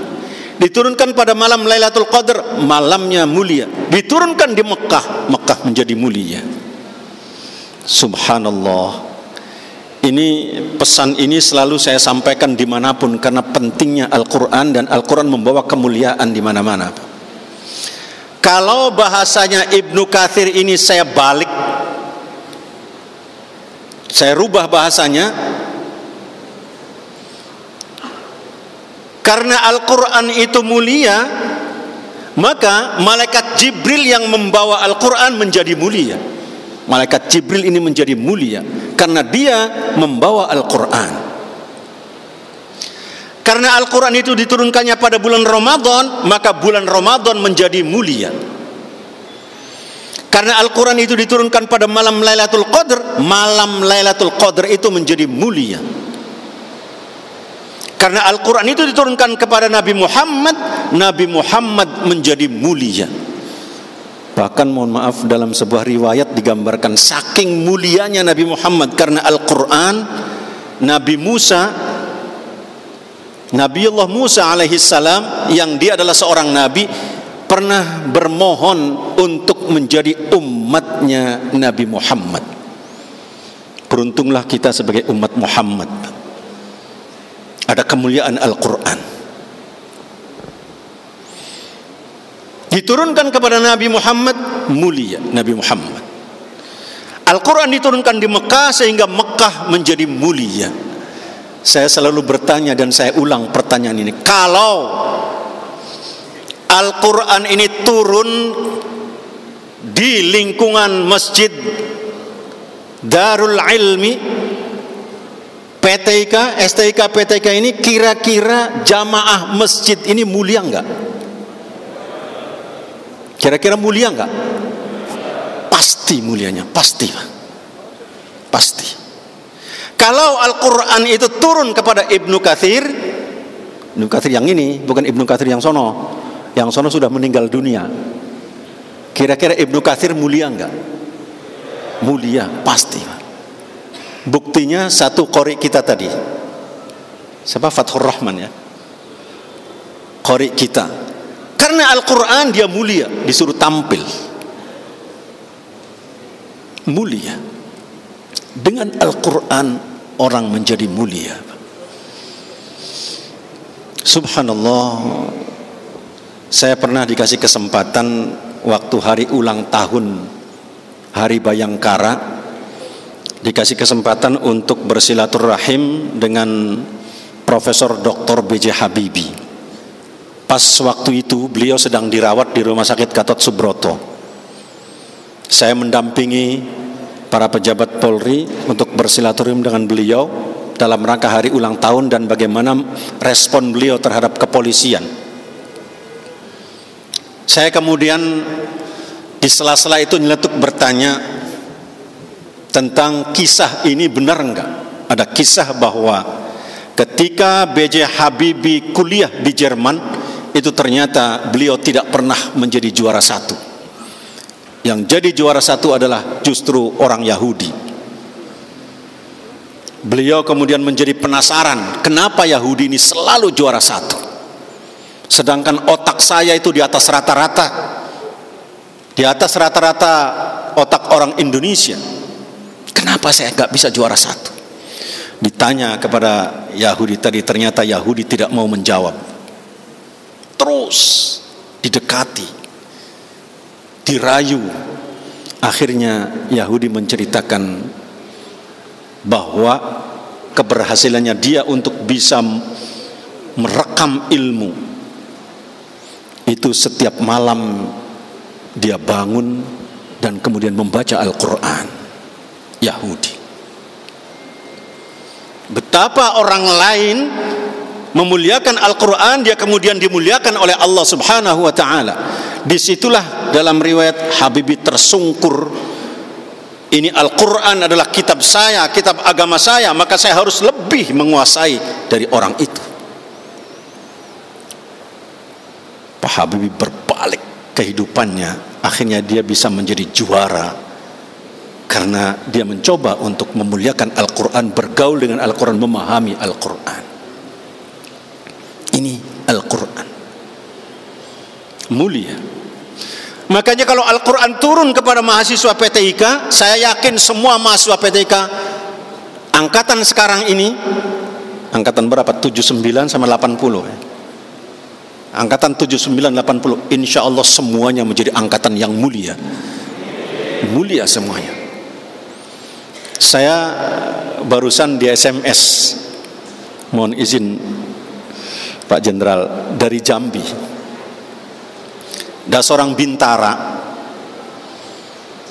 Speaker 6: Diturunkan pada malam Lailatul Qadar, malamnya mulia. Diturunkan di Mekah, Mekah menjadi mulia. Subhanallah. Ini pesan ini selalu saya sampaikan dimanapun, karena pentingnya Al-Quran, dan Al-Quran membawa kemuliaan di mana-mana. Kalau bahasanya Ibnu Katsir ini saya balik, saya rubah bahasanya, karena Al-Quran itu mulia, maka malaikat Jibril yang membawa Al-Quran menjadi mulia. Malaikat Jibril ini menjadi mulia karena dia membawa Al-Quran. Karena Al-Quran itu diturunkannya pada bulan Ramadan, maka bulan Ramadan menjadi mulia. Karena Al-Quran itu diturunkan pada malam Lailatul Qadar, malam Lailatul Qadar itu menjadi mulia. Karena Al-Quran itu diturunkan kepada Nabi Muhammad, Nabi Muhammad menjadi mulia. Bahkan mohon maaf, dalam sebuah riwayat digambarkan saking mulianya Nabi Muhammad karena Al-Quran, Nabiullah Musa alaihissalam, yang dia adalah seorang nabi, pernah bermohon untuk menjadi umatnya Nabi Muhammad. Beruntunglah kita sebagai umat Muhammad, ada kemuliaan Al-Quran. Diturunkan kepada Nabi Muhammad, mulia Nabi Muhammad. Al-Quran diturunkan di Mekah sehingga Mekah menjadi mulia. Saya selalu bertanya dan saya ulang pertanyaan ini. Kalau Al-Quran ini turun di lingkungan masjid Darul Ilmi, PTK, STK, PTK ini, kira-kira jamaah masjid ini mulia enggak? Kira-kira mulia enggak? Pasti mulianya, pasti Pak. pasti. Kalau Al-Quran itu turun kepada Ibnu Katsir yang ini, bukan Ibnu Katsir yang sono. Yang sono sudah meninggal dunia. Kira-kira Ibnu Katsir mulia enggak? Mulia, pasti. Buktinya satu qori kita tadi. Siapa? Fathur Rahman ya. Qori kita. Karena Al-Quran dia mulia, disuruh tampil. Mulia. Dengan Al-Quran orang menjadi mulia. Subhanallah. Saya pernah dikasih kesempatan waktu hari ulang tahun Hari Bayangkara, dikasih kesempatan untuk bersilaturahim dengan Profesor Dr. B.J. Habibie. Pas waktu itu beliau sedang dirawat di Rumah Sakit Gatot Subroto. Saya mendampingi para pejabat Polri untuk bersilaturahim dengan beliau dalam rangka hari ulang tahun dan bagaimana respon beliau terhadap kepolisian. Saya kemudian di sela-sela itu nyeletuk bertanya tentang kisah ini benar enggak? Ada kisah bahwa ketika B.J. Habibie kuliah di Jerman, itu ternyata beliau tidak pernah menjadi juara satu. Yang jadi juara satu adalah justru orang Yahudi. Beliau kemudian menjadi penasaran, kenapa Yahudi ini selalu juara satu? Sedangkan otak saya itu di atas rata-rata. Di atas rata-rata otak orang Indonesia. Kenapa saya nggak bisa juara satu? Ditanya kepada Yahudi tadi, ternyata Yahudi tidak mau menjawab. Terus didekati, dirayu. Akhirnya Yahudi menceritakan bahwa keberhasilannya dia untuk bisa merekam ilmu itu setiap malam dia bangun dan kemudian membaca Al-Quran. Yahudi. Betapa orang lain memuliakan Al-Quran, dia kemudian dimuliakan oleh Allah Subhanahu wa ta'ala. Disitulah dalam riwayat Habibie tersungkur, ini Al-Quran adalah kitab saya, kitab agama saya, maka saya harus lebih menguasai dari orang itu. Pak Habibie berbalik kehidupannya, akhirnya dia bisa menjadi juara karena dia mencoba untuk memuliakan Al-Quran, bergaul dengan Al-Quran, memahami Al-Quran. Ini Al-Quran mulia. Makanya kalau Al-Quran turun kepada mahasiswa PTIK, saya yakin semua mahasiswa PTIK angkatan sekarang ini, angkatan berapa? 79 sama 80 ya. Angkatan 79-80, insya Allah semuanya menjadi angkatan yang mulia. Mulia semuanya. Saya barusan di SMS, mohon izin Pak Jenderal, dari Jambi. Ada seorang bintara,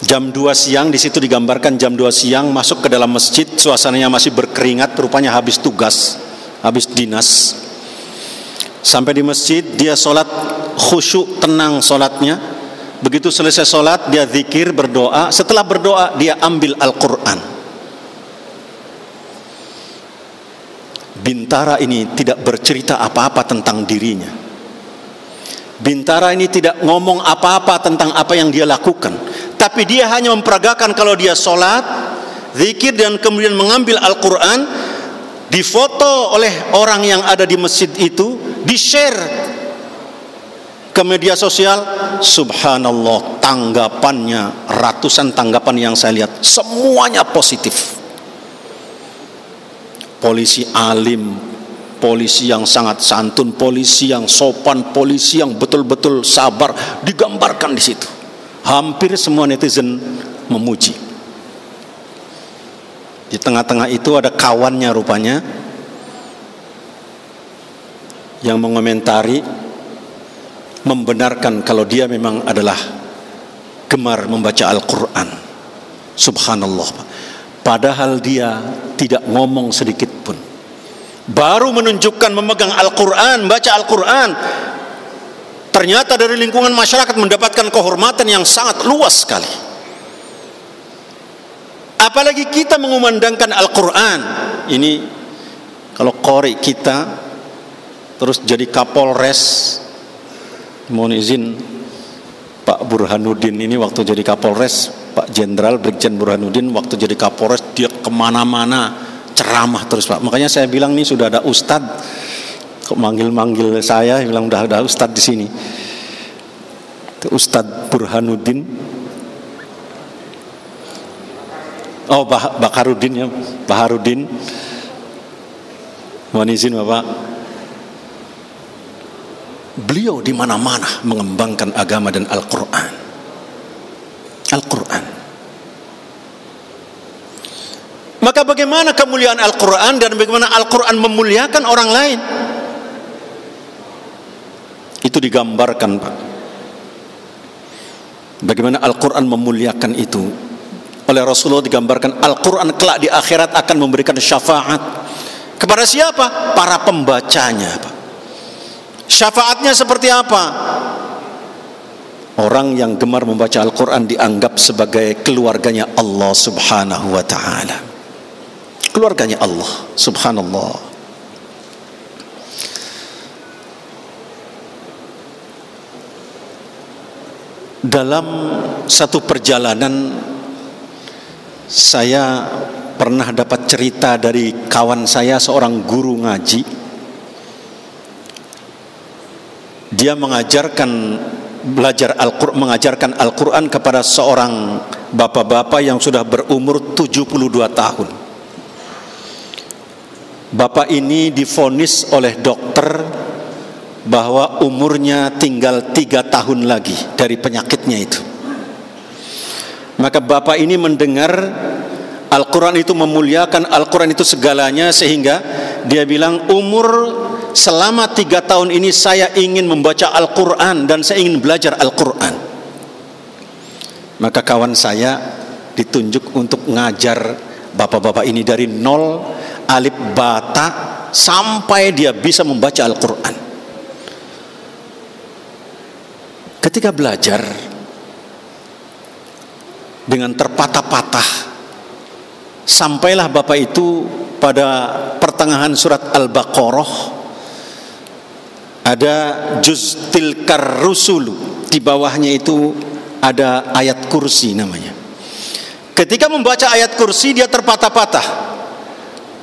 Speaker 6: jam 2 siang, di situ digambarkan jam 2 siang masuk ke dalam masjid, suasananya masih berkeringat, rupanya habis tugas, habis dinas. Sampai di masjid, dia sholat khusyuk, tenang sholatnya. Begitu selesai sholat, dia zikir, berdoa. Setelah berdoa, dia ambil Al-Quran. Bintara ini tidak bercerita apa-apa tentang dirinya. Bintara ini tidak ngomong apa-apa tentang apa yang dia lakukan. Tapi dia hanya memperagakan kalau dia sholat, zikir, dan kemudian mengambil Al-Quran, difoto oleh orang yang ada di masjid itu, di-share ke media sosial. Subhanallah, tanggapannya, ratusan tanggapan yang saya lihat, semuanya positif. Polisi alim, polisi yang sangat santun, polisi yang sopan, polisi yang betul-betul sabar, digambarkan di situ. Hampir semua netizen memuji. Di tengah-tengah itu ada kawannya rupanya yang mengomentari, membenarkan kalau dia memang adalah gemar membaca Al-Quran. Subhanallah. Padahal dia tidak ngomong sedikit pun. Baru menunjukkan memegang Al-Quran, baca Al-Quran, ternyata dari lingkungan masyarakat mendapatkan kehormatan yang sangat luas sekali. Apalagi kita mengumandangkan Al-Quran. Ini kalau qori kita terus jadi Kapolres, mohon izin Pak Burhanuddin ini waktu jadi Kapolres, Pak Jenderal Brigjen Burhanuddin waktu jadi Kapolres dia kemana-mana ceramah terus Pak. Makanya saya bilang nih sudah ada Ustadz, kok manggil-manggil saya bilang udah ada Ustadz di sini. Ustadz Burhanuddin. Oh, Baharudin ya, Baharudin. Mohon izin Bapak. Beliau di mana-mana mengembangkan agama dan Al-Quran. Al-Quran. Maka bagaimana kemuliaan Al-Quran dan bagaimana Al-Quran memuliakan orang lain? Itu digambarkan Pak. Bagaimana Al-Quran memuliakan itu. Oleh Rasulullah digambarkan Al-Quran kelak di akhirat akan memberikan syafaat. Kepada siapa? Para pembacanya Pak. Syafaatnya seperti apa? Orang yang gemar membaca Al-Quran dianggap sebagai keluarganya Allah subhanahu wa ta'ala. Keluarganya Allah subhanallah. Dalam satu perjalanan saya pernah dapat cerita dari kawan saya, seorang guru ngaji. Dia mengajarkan Al-Quran kepada seorang bapak-bapak yang sudah berumur 72 tahun. Bapak ini divonis oleh dokter bahwa umurnya tinggal 3 tahun lagi dari penyakitnya itu. Maka bapak ini mendengar Al-Quran itu memuliakan, Al-Quran itu segalanya, sehingga dia bilang umur selama 3 tahun ini saya ingin membaca Al-Quran dan saya ingin belajar Al-Quran. Maka kawan saya ditunjuk untuk ngajar bapak-bapak ini dari nol, alif bata, sampai dia bisa membaca Al-Quran. Ketika belajar dengan terpatah-patah, sampailah bapak itu pada pertengahan surat Al-Baqarah. Ada juz tilkar rusulu, di bawahnya itu ada ayat kursi namanya. Ketika membaca ayat kursi dia terpatah-patah.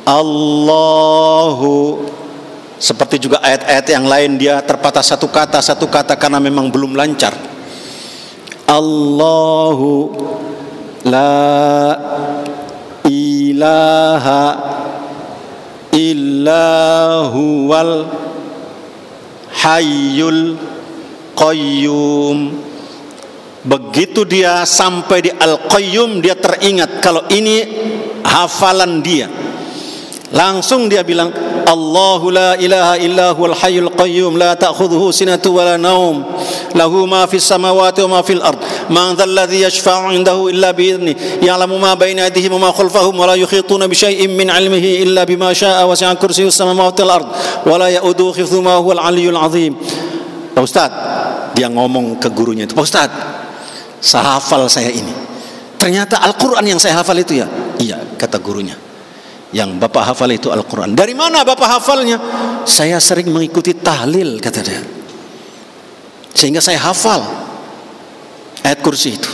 Speaker 6: Allahu, seperti juga ayat-ayat yang lain dia terpatah satu kata karena memang belum lancar. Allahu la ilaha illa huwal hayyul qayyum. Begitu dia sampai di Al-Qayyum, dia teringat kalau ini hafalan dia. Langsung dia bilang, Allahu la ilaha illa huwal hayyul qayyum la ta'khudhuhu sinatu wa la naum lahu ma fis samawati wa ma fil ard man dhal ladzi yashfa'u 'indahu illa bi idhnihi ya'lamu ma bayna aydihim wa ma khalfahum wa la yuhituna bi shay'in min 'ilmihi illa bima sha'a wa sa'a kursiyyus samawati wal ard wa la ya'uduhu hifdhuhuma huwal 'aliyyul 'azim. Pak Ustaz, dia ngomong ke gurunya itu, Pak Ustaz, sehafal saya ini. Ternyata Al-Quran yang saya hafal itu ya? Iya, kata gurunya. Yang Bapak hafal itu Al-Quran. Dari mana Bapak hafalnya? Saya sering mengikuti tahlil, kata dia. Sehingga saya hafal ayat kursi itu.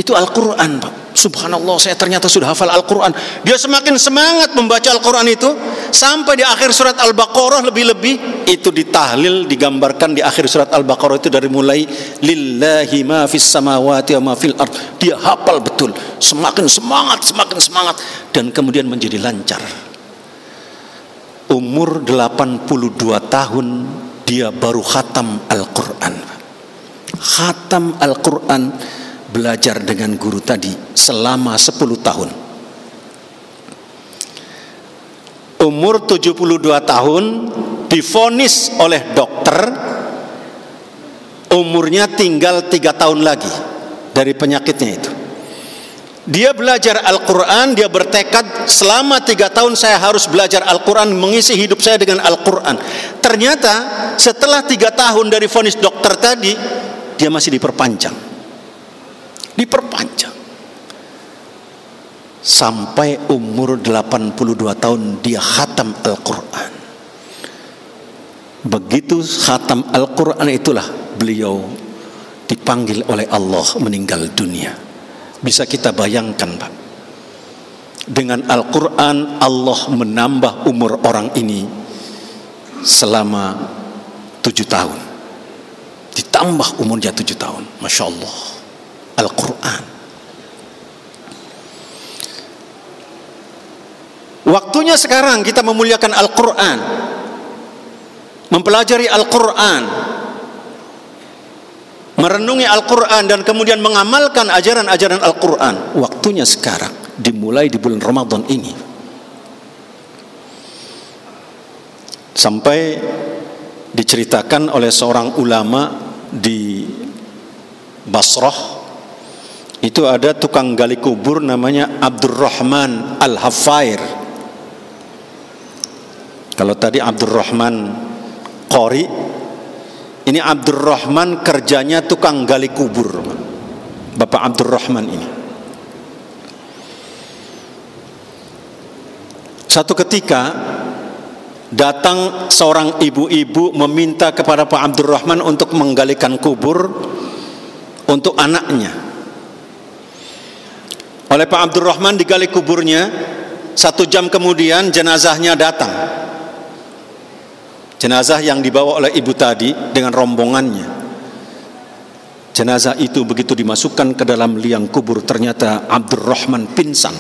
Speaker 6: Itu Al-Quran, Pak. Subhanallah, saya ternyata sudah hafal Al-Quran. Dia semakin semangat membaca Al-Quran itu, sampai di akhir surat Al-Baqarah lebih-lebih itu ditahlil, digambarkan di akhir surat Al-Baqarah itu dari mulai lillahi ma fis samawati wa ma fil ard. Dia hafal betul, semakin semangat dan kemudian menjadi lancar. Umur 82 tahun dia baru khatam Al-Quran. Khatam Al-Quran, belajar dengan guru tadi selama 10 tahun. Umur 72 tahun divonis oleh dokter umurnya tinggal 3 tahun lagi dari penyakitnya itu. Dia belajar Al-Quran, dia bertekad selama 3 tahun saya harus belajar Al-Quran, mengisi hidup saya dengan Al-Quran. Ternyata setelah 3 tahun dari vonis dokter tadi, dia masih diperpanjang. sampai umur 82 tahun dia khatam Al-Quran. Begitu khatam Al-Quran itulah beliau dipanggil oleh Allah meninggal dunia. Bisa kita bayangkan, Pak, dengan Al-Quran Allah menambah umur orang ini selama 7 tahun. Ditambah umurnya 7 tahun. Masya Allah. Al-Quran. Waktunya sekarang kita memuliakan Al-Quran, mempelajari Al-Quran, merenungi Al-Quran, dan kemudian mengamalkan ajaran-ajaran Al-Quran. Waktunya sekarang, dimulai di bulan Ramadan ini. Sampai diceritakan oleh seorang ulama di Basrah, itu ada tukang gali kubur namanya Abdurrahman Al-Hafair. Kalau tadi Abdurrahman Qori, ini Abdurrahman kerjanya tukang gali kubur. Bapak Abdurrahman ini. Satu ketika datang seorang ibu-ibu meminta kepada Pak Abdurrahman untuk menggalikan kubur untuk anaknya. Oleh Pak Abdurrahman digali kuburnya, 1 jam kemudian jenazahnya datang. Jenazah yang dibawa oleh ibu tadi dengan rombongannya. Jenazah itu begitu dimasukkan ke dalam liang kubur, ternyata Abdurrahman pingsan.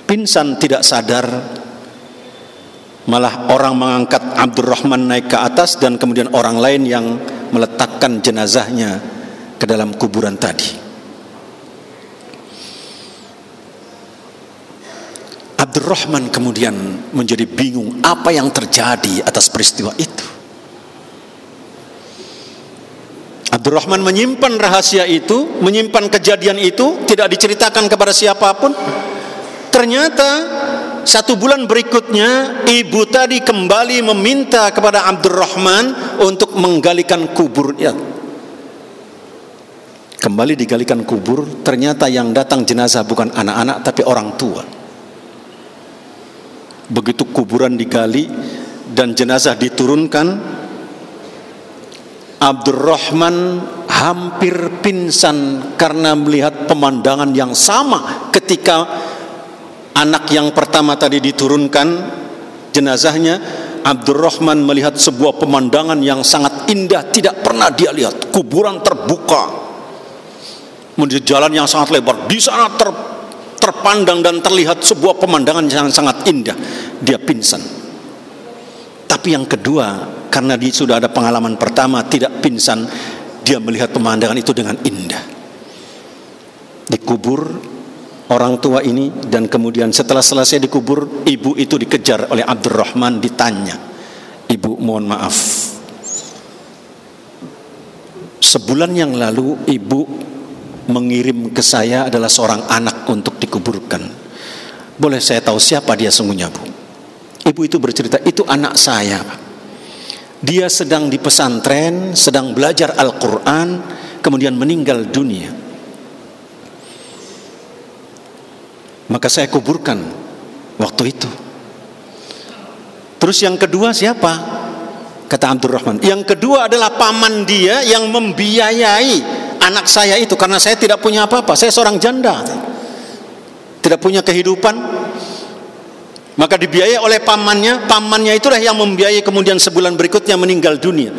Speaker 6: Pingsan tidak sadar. Malah orang mengangkat Abdurrahman naik ke atas, dan kemudian orang lain yang meletakkan jenazahnya ke dalam kuburan tadi. Abdurrahman kemudian menjadi bingung apa yang terjadi atas peristiwa itu. Abdurrahman menyimpan rahasia itu, menyimpan kejadian itu, tidak diceritakan kepada siapapun. Ternyata 1 bulan berikutnya ibu tadi kembali meminta kepada Abdurrahman untuk menggalikan kuburnya. Kembali digalikan kubur, ternyata yang datang jenazah bukan anak-anak tapi orang tua. Begitu kuburan digali dan jenazah diturunkan, Abdurrahman hampir pingsan karena melihat pemandangan yang sama ketika anak yang pertama tadi diturunkan jenazahnya. Abdurrahman melihat sebuah pemandangan yang sangat indah, tidak pernah dia lihat. Kuburan terbuka, menuju jalan yang sangat lebar. Di sana terpandang dan terlihat sebuah pemandangan yang sangat indah. Dia pingsan. Tapi yang kedua, karena dia sudah ada pengalaman pertama tidak pingsan, dia melihat pemandangan itu dengan indah. Dikubur orang tua ini, dan kemudian setelah selesai dikubur, ibu itu dikejar oleh Abdurrahman, ditanya, "Ibu, mohon maaf, sebulan yang lalu ibu mengirim ke saya adalah seorang anak untuk dikuburkan. Boleh saya tahu siapa dia sungguhnya, Bu?" Ibu itu bercerita, "Itu anak saya, Pak. Dia sedang di pesantren, sedang belajar Al-Quran, kemudian meninggal dunia. Maka saya kuburkan waktu itu." Terus yang kedua siapa? Kata Abdurrahman, "Yang kedua adalah paman dia yang membiayai anak saya itu, karena saya tidak punya apa-apa. Saya seorang janda, tidak punya kehidupan. Maka dibiayai oleh pamannya. Pamannya itulah yang membiayai, kemudian sebulan berikutnya meninggal dunia."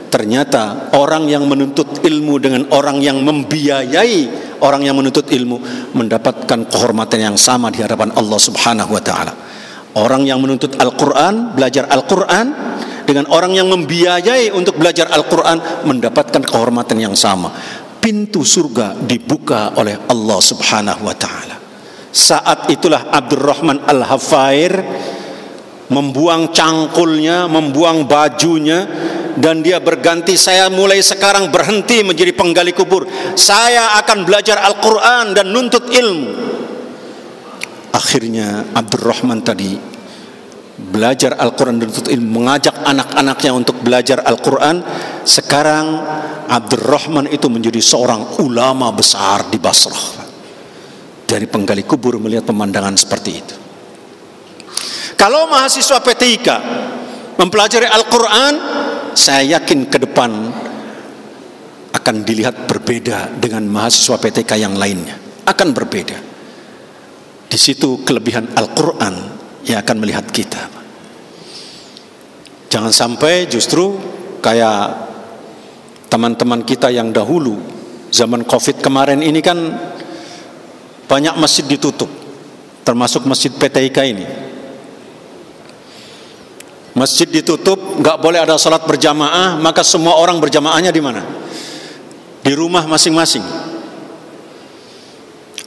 Speaker 6: Ternyata orang yang menuntut ilmu dengan orang yang membiayai orang yang menuntut ilmu mendapatkan kehormatan yang sama di hadapan Allah Subhanahu wa taala. Orang yang menuntut Al-Quran, belajar Al-Quran, dengan orang yang membiayai untuk belajar Al-Quran mendapatkan kehormatan yang sama. Pintu surga dibuka oleh Allah Subhanahu wa taala. Saat itulah Abdurrahman Al-Hafair membuang cangkulnya, membuang bajunya, dan dia berganti, "Saya mulai sekarang berhenti menjadi penggali kubur. Saya akan belajar Al-Quran dan nuntut ilmu." Akhirnya Abdurrahman tadi belajar Al-Quran dan nuntut ilmu, mengajak anak-anaknya untuk belajar Al-Quran. Sekarang Abdurrahman itu menjadi seorang ulama besar di Basrah. dari penggali kubur melihat pemandangan seperti itu. Kalau mahasiswa PTIK mempelajari Al-Quran, saya yakin ke depan akan dilihat berbeda dengan mahasiswa PTIK yang lainnya. Akan berbeda. Di situ kelebihan Al-Quran yang akan melihat kita. Jangan sampai justru kayak teman-teman kita yang dahulu, zaman Covid kemarin ini kan banyak masjid ditutup, termasuk masjid PTIK ini. Masjid ditutup, nggak boleh ada salat berjamaah, maka semua orang berjamaahnya di mana? Di rumah masing-masing.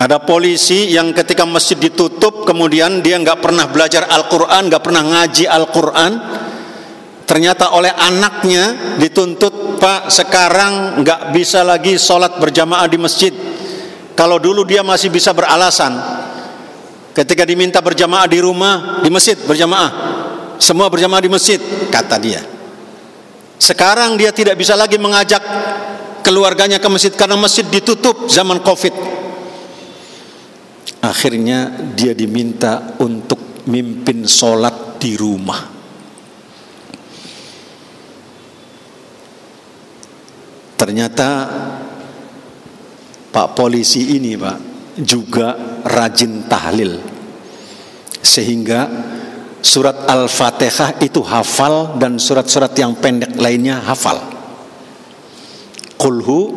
Speaker 6: Ada polisi yang ketika masjid ditutup, kemudian dia nggak pernah belajar Al-Quran, nggak pernah ngaji Al-Quran. Ternyata oleh anaknya dituntut, Pak, sekarang nggak bisa lagi sholat berjamaah di masjid. Kalau dulu dia masih bisa beralasan, ketika diminta berjamaah di rumah, di masjid berjamaah, semua berjamaah di masjid, kata dia. Sekarang dia tidak bisa lagi mengajak keluarganya ke masjid karena masjid ditutup zaman Covid. Akhirnya dia diminta untuk mimpin sholat di rumah. Ternyata Pak polisi ini, Pak, juga rajin tahlil, sehingga surat Al-Fatihah itu hafal dan surat-surat yang pendek lainnya hafal. Qulhu,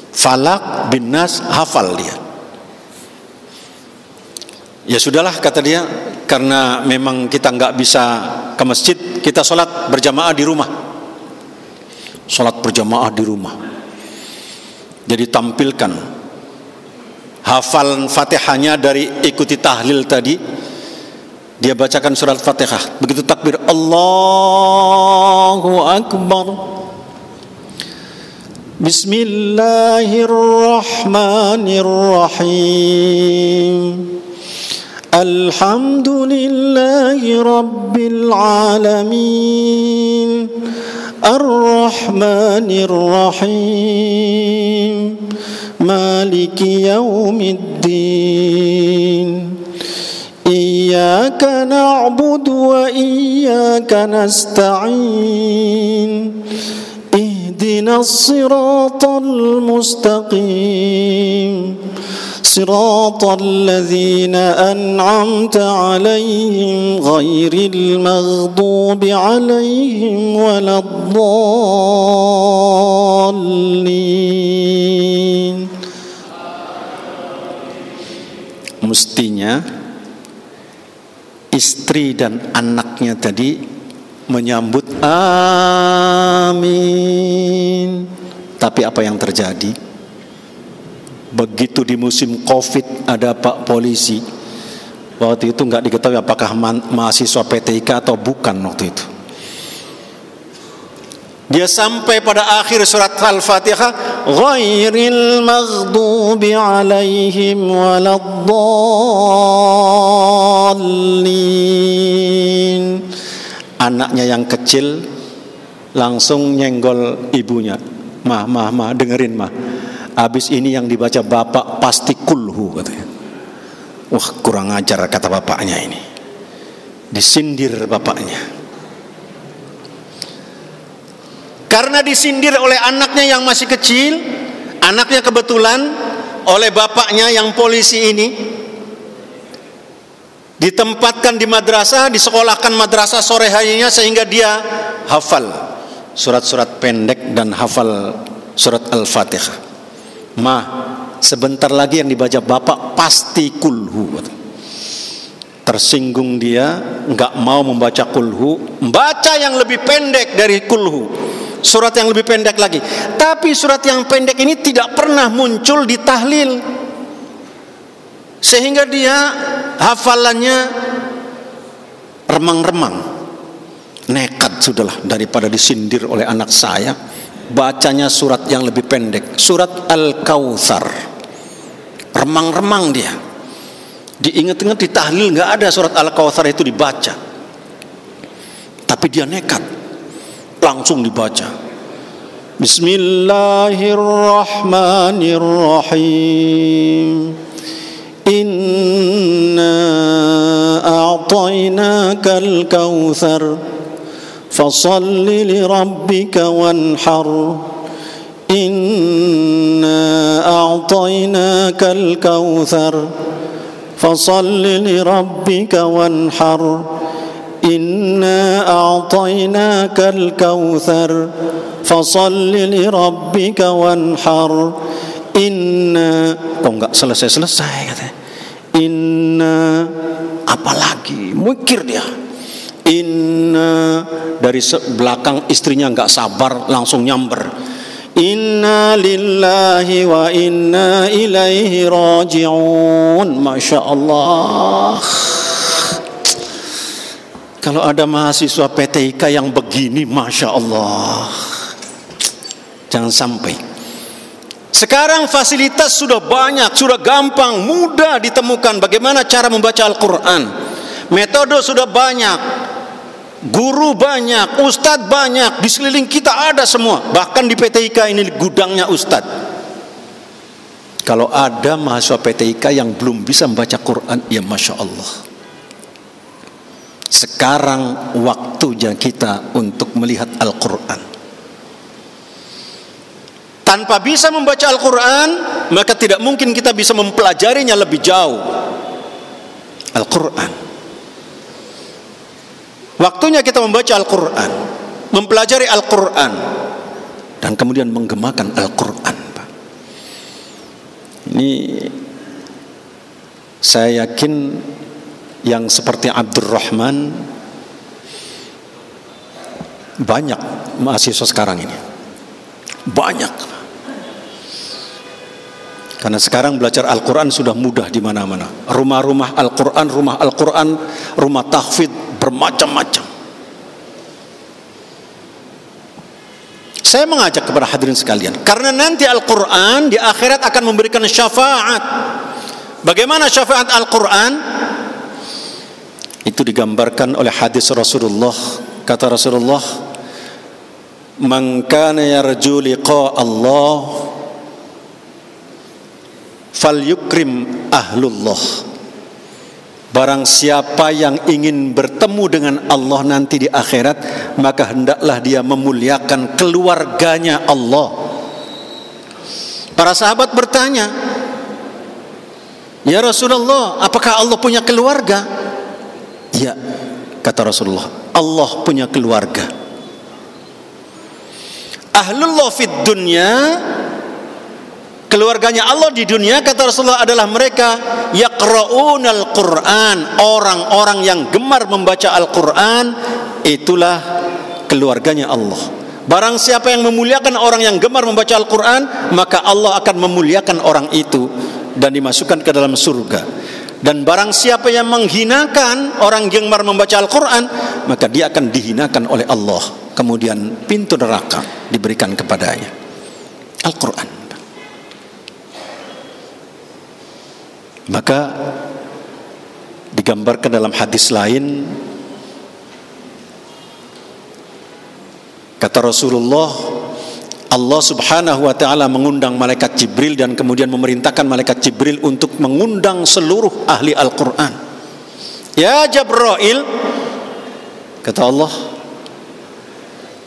Speaker 6: Falak, bin Nas hafal dia. Ya sudahlah, kata dia, karena memang kita nggak bisa ke masjid, kita sholat berjamaah di rumah. Sholat berjamaah di rumah. Jadi tampilkan hafal Fatihahnya dari ikuti tahlil tadi. Dia bacakan surat Fatihah. Begitu takbir, Allahu Akbar. Bismillahirrahmanirrahim. Alhamdulillahi Rabbil Alamin. Ar-Rahmanir Rahim. Maliki Yaumiddin. Iyyaka na'budu wa iyyaka nasta'in. Ihdinas siratal mustaqim. Siratal ladzina an'amta 'alaihim ghairil maghdubi 'alaihim waladdallin. Mestinya istri dan anaknya tadi menyambut amin. Tapi apa yang terjadi? Begitu di musim Covid ada Pak polisi, waktu itu nggak diketahui apakah mahasiswa PTIK atau bukan waktu itu. Dia sampai pada akhir surat Al-Fatihah, ghairil maghdubi alaihim waladdallin. Anaknya yang kecil langsung nyenggol ibunya. Mah, dengerin mah. Habis ini yang dibaca bapak pasti kulhu, katanya. Wah, kurang ajar, kata bapaknya ini. Disindir bapaknya. Karena disindir oleh anaknya yang masih kecil, anaknya kebetulan oleh bapaknya yang polisi ini ditempatkan di madrasah, disekolahkan madrasah sore harinya, sehingga dia hafal surat-surat pendek dan hafal surat Al-Fatihah. Sebentar lagi yang dibaca bapak pasti kulhu. Tersinggung dia, nggak mau membaca kulhu, baca yang lebih pendek dari kulhu, surat yang lebih pendek lagi. Tapi surat yang pendek ini tidak pernah muncul di tahlil, sehingga dia hafalannya remang-remang. Nekat sudahlah, daripada disindir oleh anak saya, bacanya surat yang lebih pendek, surat Al-Kautsar. Remang-remang dia. Diingat-ingat di tahlil nggak ada surat Al-Kautsar itu dibaca. Tapi dia nekat, langsung dibaca. Bismillahirrahmanirrahim. Inna a'tainakal kautsar fasalli li rabbika wanhar. Inna a'tainakal kautsar fasalli li rabbika wanhar. Inna a'tainakal kautsar fasalli li rabbika wanhar. Inna, kok enggak selesai-selesai katanya. Inna, apalagi mikir dia. Inna, dari belakang istrinya enggak sabar langsung nyamber. Inna lillahi wa inna ilaihi raji'un. Masya Allah. Kalau ada mahasiswa PTIK yang begini, Masya Allah, jangan sampai. Sekarang fasilitas sudah banyak, sudah gampang, mudah ditemukan bagaimana cara membaca Al-Quran. Metode sudah banyak, guru banyak, ustadz banyak, di sekeliling kita ada semua. Bahkan di PTIK ini gudangnya ustadz. Kalau ada mahasiswa PTIK yang belum bisa membaca Quran, ya Masya Allah. Sekarang waktunya kita untuk melihat Al-Quran. Tanpa bisa membaca Al-Quran, maka tidak mungkin kita bisa mempelajarinya lebih jauh. Al-Quran. Waktunya kita membaca Al-Quran, mempelajari Al-Quran, dan kemudian menggemakan Al-Quran. Ini saya yakin yang seperti Abdurrahman banyak mahasiswa sekarang ini, banyak, karena sekarang belajar Al-Quran sudah mudah di mana-mana. Rumah-rumah Al-Quran, rumah tahfidz bermacam-macam. Saya mengajak kepada hadirin sekalian, karena nanti Al-Quran di akhirat akan memberikan syafaat. Bagaimana syafaat Al-Quran? Itu digambarkan oleh hadis Rasulullah. Kata Rasulullah, "Man kana yarju liqa Allah falyukrim ahlullah." Barang siapa yang ingin bertemu dengan Allah nanti di akhirat, maka hendaklah dia memuliakan keluarganya Allah. Para sahabat bertanya, "Ya Rasulullah, apakah Allah punya keluarga?" Ya, kata Rasulullah, Allah punya keluarga. Ahlullah fid dunya, keluarganya Allah di dunia, kata Rasulullah, adalah mereka yaqra'unal Qur'an, orang-orang yang gemar membaca Al-Quran. Itulah keluarganya Allah. Barang siapa yang memuliakan orang yang gemar membaca Al-Quran, maka Allah akan memuliakan orang itu dan dimasukkan ke dalam surga. Dan barang siapa yang menghinakan orang yang gemar membaca Al-Quran, maka dia akan dihinakan oleh Allah. Kemudian pintu neraka diberikan kepadanya. Al-Quran. Maka digambarkan dalam hadis lain, kata Rasulullah, Allah subhanahu wa ta'ala mengundang malaikat Jibril dan kemudian memerintahkan malaikat Jibril untuk mengundang seluruh ahli Al-Quran. Ya Jibril, kata Allah,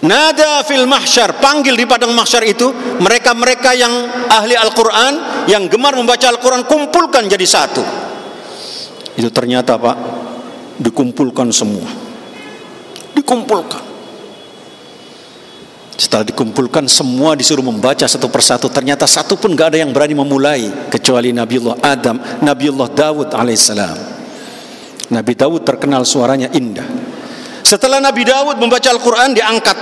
Speaker 6: nada fil mahsyar, panggil di padang mahsyar itu mereka-mereka yang ahli Al-Quran, yang gemar membaca Al-Quran, kumpulkan jadi satu. Itu ternyata Pak, dikumpulkan semua, dikumpulkan. Setelah dikumpulkan, semua disuruh membaca satu persatu. Ternyata satu pun gak ada yang berani memulai kecuali Nabiullah Adam, Nabiullah Dawud alaihissalam. Nabi Dawud terkenal suaranya indah. Setelah Nabi Dawud membaca Al-Quran, diangkat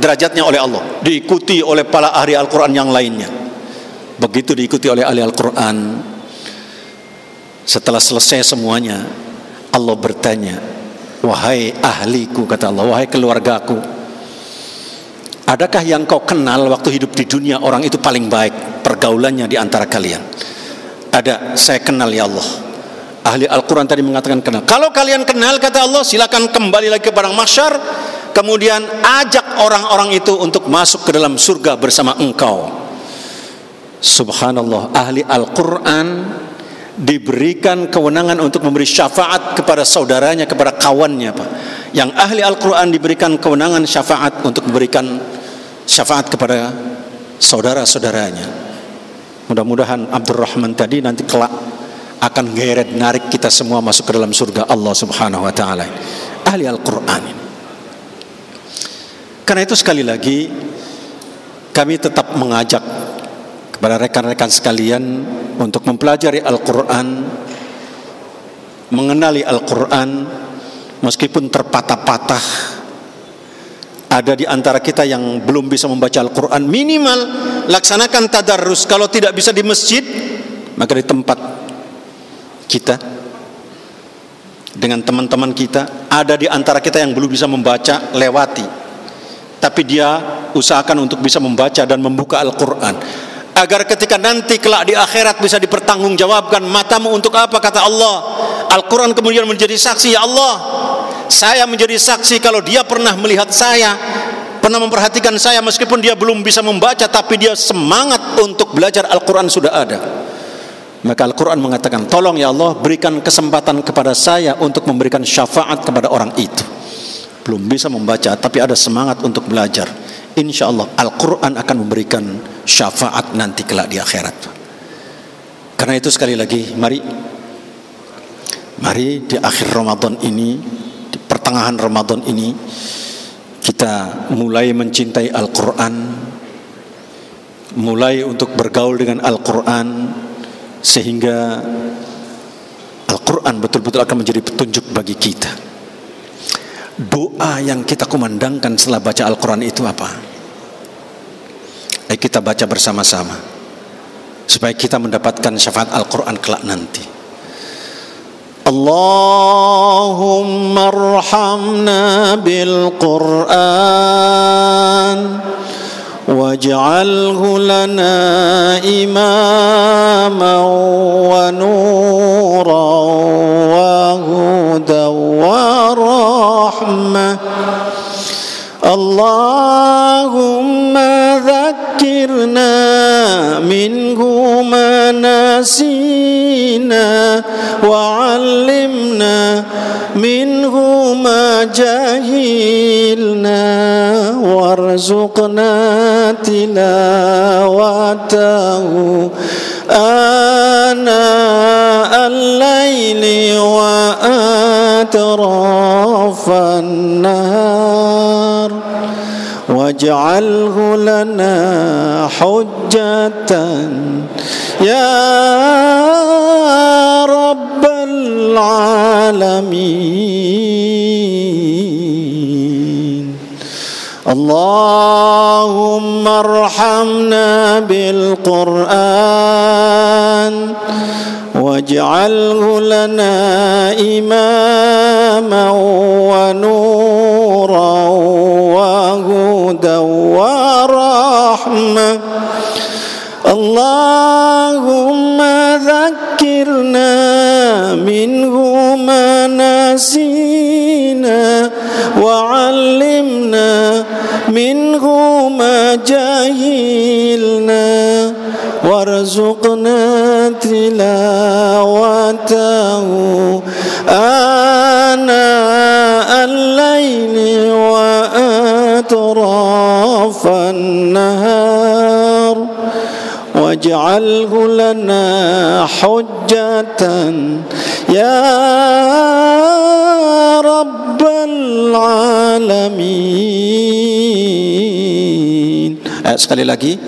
Speaker 6: derajatnya oleh Allah, diikuti oleh para ahli Al-Quran yang lainnya. Begitu diikuti oleh ahli Al-Quran, setelah selesai semuanya, Allah bertanya, "Wahai ahliku," kata Allah, "wahai keluargaku, adakah yang kau kenal waktu hidup di dunia orang itu paling baik pergaulannya di antara kalian?" "Ada, saya kenal ya Allah." Ahli Al-Quran tadi mengatakan kenal. "Kalau kalian kenal," kata Allah, "silakan kembali lagi ke padang mahsyar, kemudian ajak orang-orang itu untuk masuk ke dalam surga bersama engkau." Subhanallah, ahli Al-Quran diberikan kewenangan untuk memberi syafaat kepada saudaranya, kepada kawannya, Pak. Yang ahli Al-Quran diberikan kewenangan syafaat untuk memberikan syafaat kepada saudara-saudaranya. Mudah-mudahan Abdurrahman tadi nanti kelak akan geret narik kita semua masuk ke dalam surga Allah Subhanahu wa taala. Ahli Al-Quran ini. Karena itu sekali lagi kami tetap mengajak kepada rekan-rekan sekalian untuk mempelajari Al-Quran, mengenali Al-Quran, meskipun terpatah-patah. Ada di antara kita yang belum bisa membaca Al-Quran, minimal laksanakan tadarrus. Kalau tidak bisa di masjid, maka di tempat kita dengan teman-teman kita. Ada di antara kita yang belum bisa membaca, lewati, tapi dia usahakan untuk bisa membaca dan membuka Al-Quran, agar ketika nanti kelak di akhirat bisa dipertanggungjawabkan. Matamu untuk apa, kata Allah. Al-Quran kemudian menjadi saksi, ya Allah, saya menjadi saksi kalau dia pernah melihat saya, pernah memperhatikan saya, meskipun dia belum bisa membaca, tapi dia semangat untuk belajar Al-Quran sudah ada. Maka Al-Quran mengatakan, tolong ya Allah, berikan kesempatan kepada saya untuk memberikan syafaat kepada orang itu. Belum bisa membaca, tapi ada semangat untuk belajar. Insya Allah Al-Quran akan memberikan syafaat nanti kelak di akhirat. Karena itu sekali lagi, mari di akhir Ramadan ini, di pertengahan Ramadan ini, kita mulai mencintai Al-Quran, mulai untuk bergaul dengan Al-Quran, sehingga Al-Quran betul-betul akan menjadi petunjuk bagi kita. Doa yang kita kumandangkan setelah baca Al-Quran itu apa? Ayo kita baca bersama-sama supaya kita mendapatkan syafaat Al-Quran kelak nanti. Allahumma arhamna bil Quran waj'alhu lana imaman wa nuran wa hudan wa rahmah. Allahumma dhakkirna minhu ma nasina wa 'allimna minhu ma jahilna warzuqna tilawatahu ana al-laili wa atrafan nahar waj'alhu lana hujjatan ya rabbal alamin. Allahumma arhamna bil Quran waj'alhu lana imaman wa nuran wa hudan wa rahmah. Allahumma dhakkirna minhu ma nasina wa 'allimna minhu ma jahilna warzuqna tilawatahu ana al-laili wa atrafan nahar waj'alhu lana hujjatan ya rabbal alamin. Sekali lagi,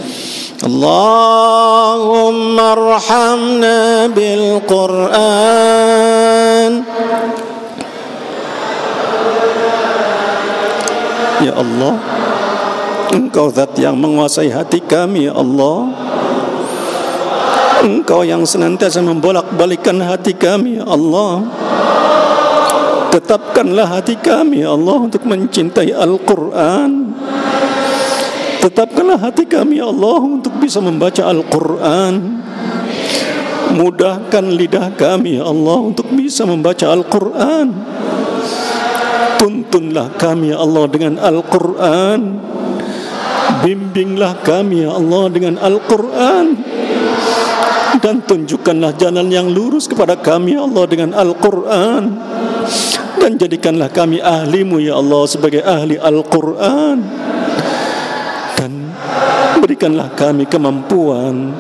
Speaker 6: Allahumma arhamna bil Quran. Ya Allah, Engkau zat yang menguasai hati kami, ya Allah. Engkau yang senantiasa membolak-balikkan hati kami, ya Allah. Tetapkanlah hati kami, ya Allah, untuk mencintai Al-Quran. Tetapkanlah hati kami, ya Allah, untuk bisa membaca Al-Quran. Mudahkan lidah kami, ya Allah, untuk bisa membaca Al-Quran. Tuntunlah kami, ya Allah, dengan Al-Quran. Bimbinglah kami, ya Allah, dengan Al-Quran. dan tunjukkanlah jalan yang lurus kepada kami ya Allah dengan Al-Quran, dan jadikanlah kami ahlimu ya Allah sebagai ahli Al-Quran, dan berikanlah kami kemampuan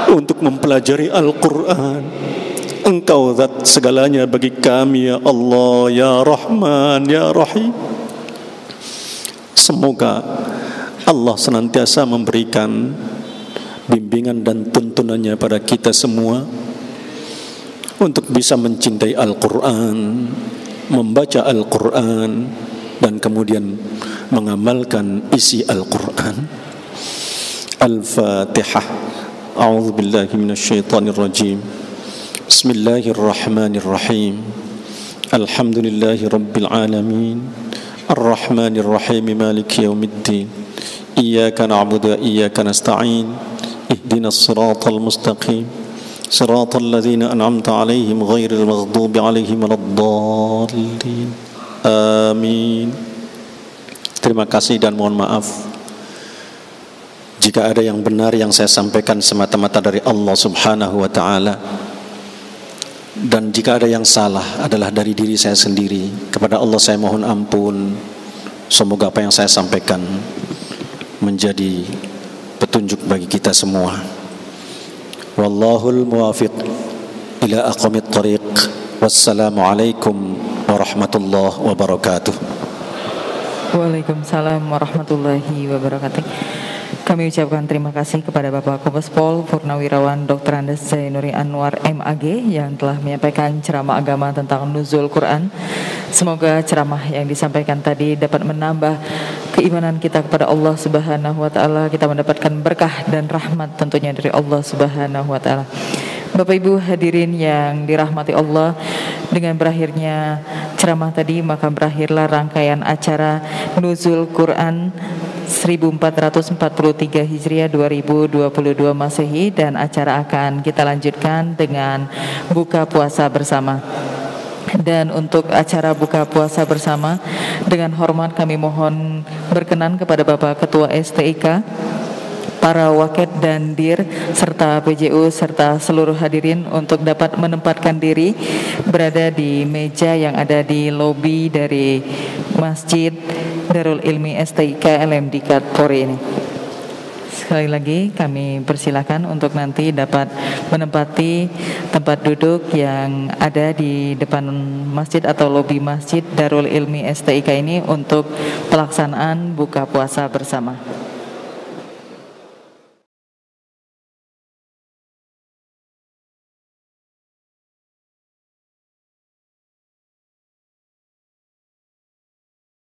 Speaker 6: untuk mempelajari Al-Quran. Engkau zat segalanya bagi kami ya Allah, ya Rahman, ya Rahim. Semoga Allah senantiasa memberikan bimbingan dan tuntunannya pada kita semua untuk bisa mencintai Al-Quran, membaca Al-Quran, dan kemudian mengamalkan isi Al-Quran. Al-Fatihah. A'udzu billahi minasyaitonir rajim. Bismillahirrahmanirrahim. Alhamdulillahi rabbil alamin. Ar-Rahmanir Rahim. Maliki yaumiddin. Iyyaka na'budu wa iyyaka nasta'in. Ihdinas siratal mustaqim. Siratal ladzina an'amta 'alaihim ghairil maghdubi 'alaihim waladdallin. Amin. Terima kasih dan mohon maaf jika ada yang benar yang saya sampaikan semata-mata dari Allah Subhanahu wa taala, dan jika ada yang salah adalah dari diri saya sendiri. Kepada Allah saya mohon ampun. Semoga apa yang saya sampaikan menjadi petunjuk bagi kita semua. Wallahul muwafiq ila aqwamit thariq. Wassalamualaikum warahmatullahi wabarakatuh.
Speaker 1: Waalaikumsalam warahmatullahi wabarakatuh. Kami ucapkan terima kasih kepada Bapak Kombes Pol Purnawirawan Dr. Andes Zainuri Anwar MAG yang telah menyampaikan ceramah agama tentang nuzul Quran. Semoga ceramah yang disampaikan tadi dapat menambah keimanan kita kepada Allah Subhanahu wa taala. Kita mendapatkan berkah dan rahmat tentunya dari Allah Subhanahu wa taala. Bapak Ibu hadirin yang dirahmati Allah, dengan berakhirnya ceramah tadi maka berakhirlah rangkaian acara nuzul Quran 1443 Hijriah 2022 Masehi, dan acara akan kita lanjutkan dengan buka puasa bersama. Dan untuk acara buka puasa bersama, dengan hormat kami mohon berkenan kepada Bapak Ketua STIK, para waket dan dir serta PJU serta seluruh hadirin untuk dapat menempatkan diri berada di meja yang ada di lobi dari Masjid Darul Ilmi STIK LMDK Polri ini. Sekali lagi kami persilakan untuk nanti dapat menempati tempat duduk yang ada di depan masjid atau lobi Masjid Darul Ilmi STIK ini untuk pelaksanaan buka puasa bersama.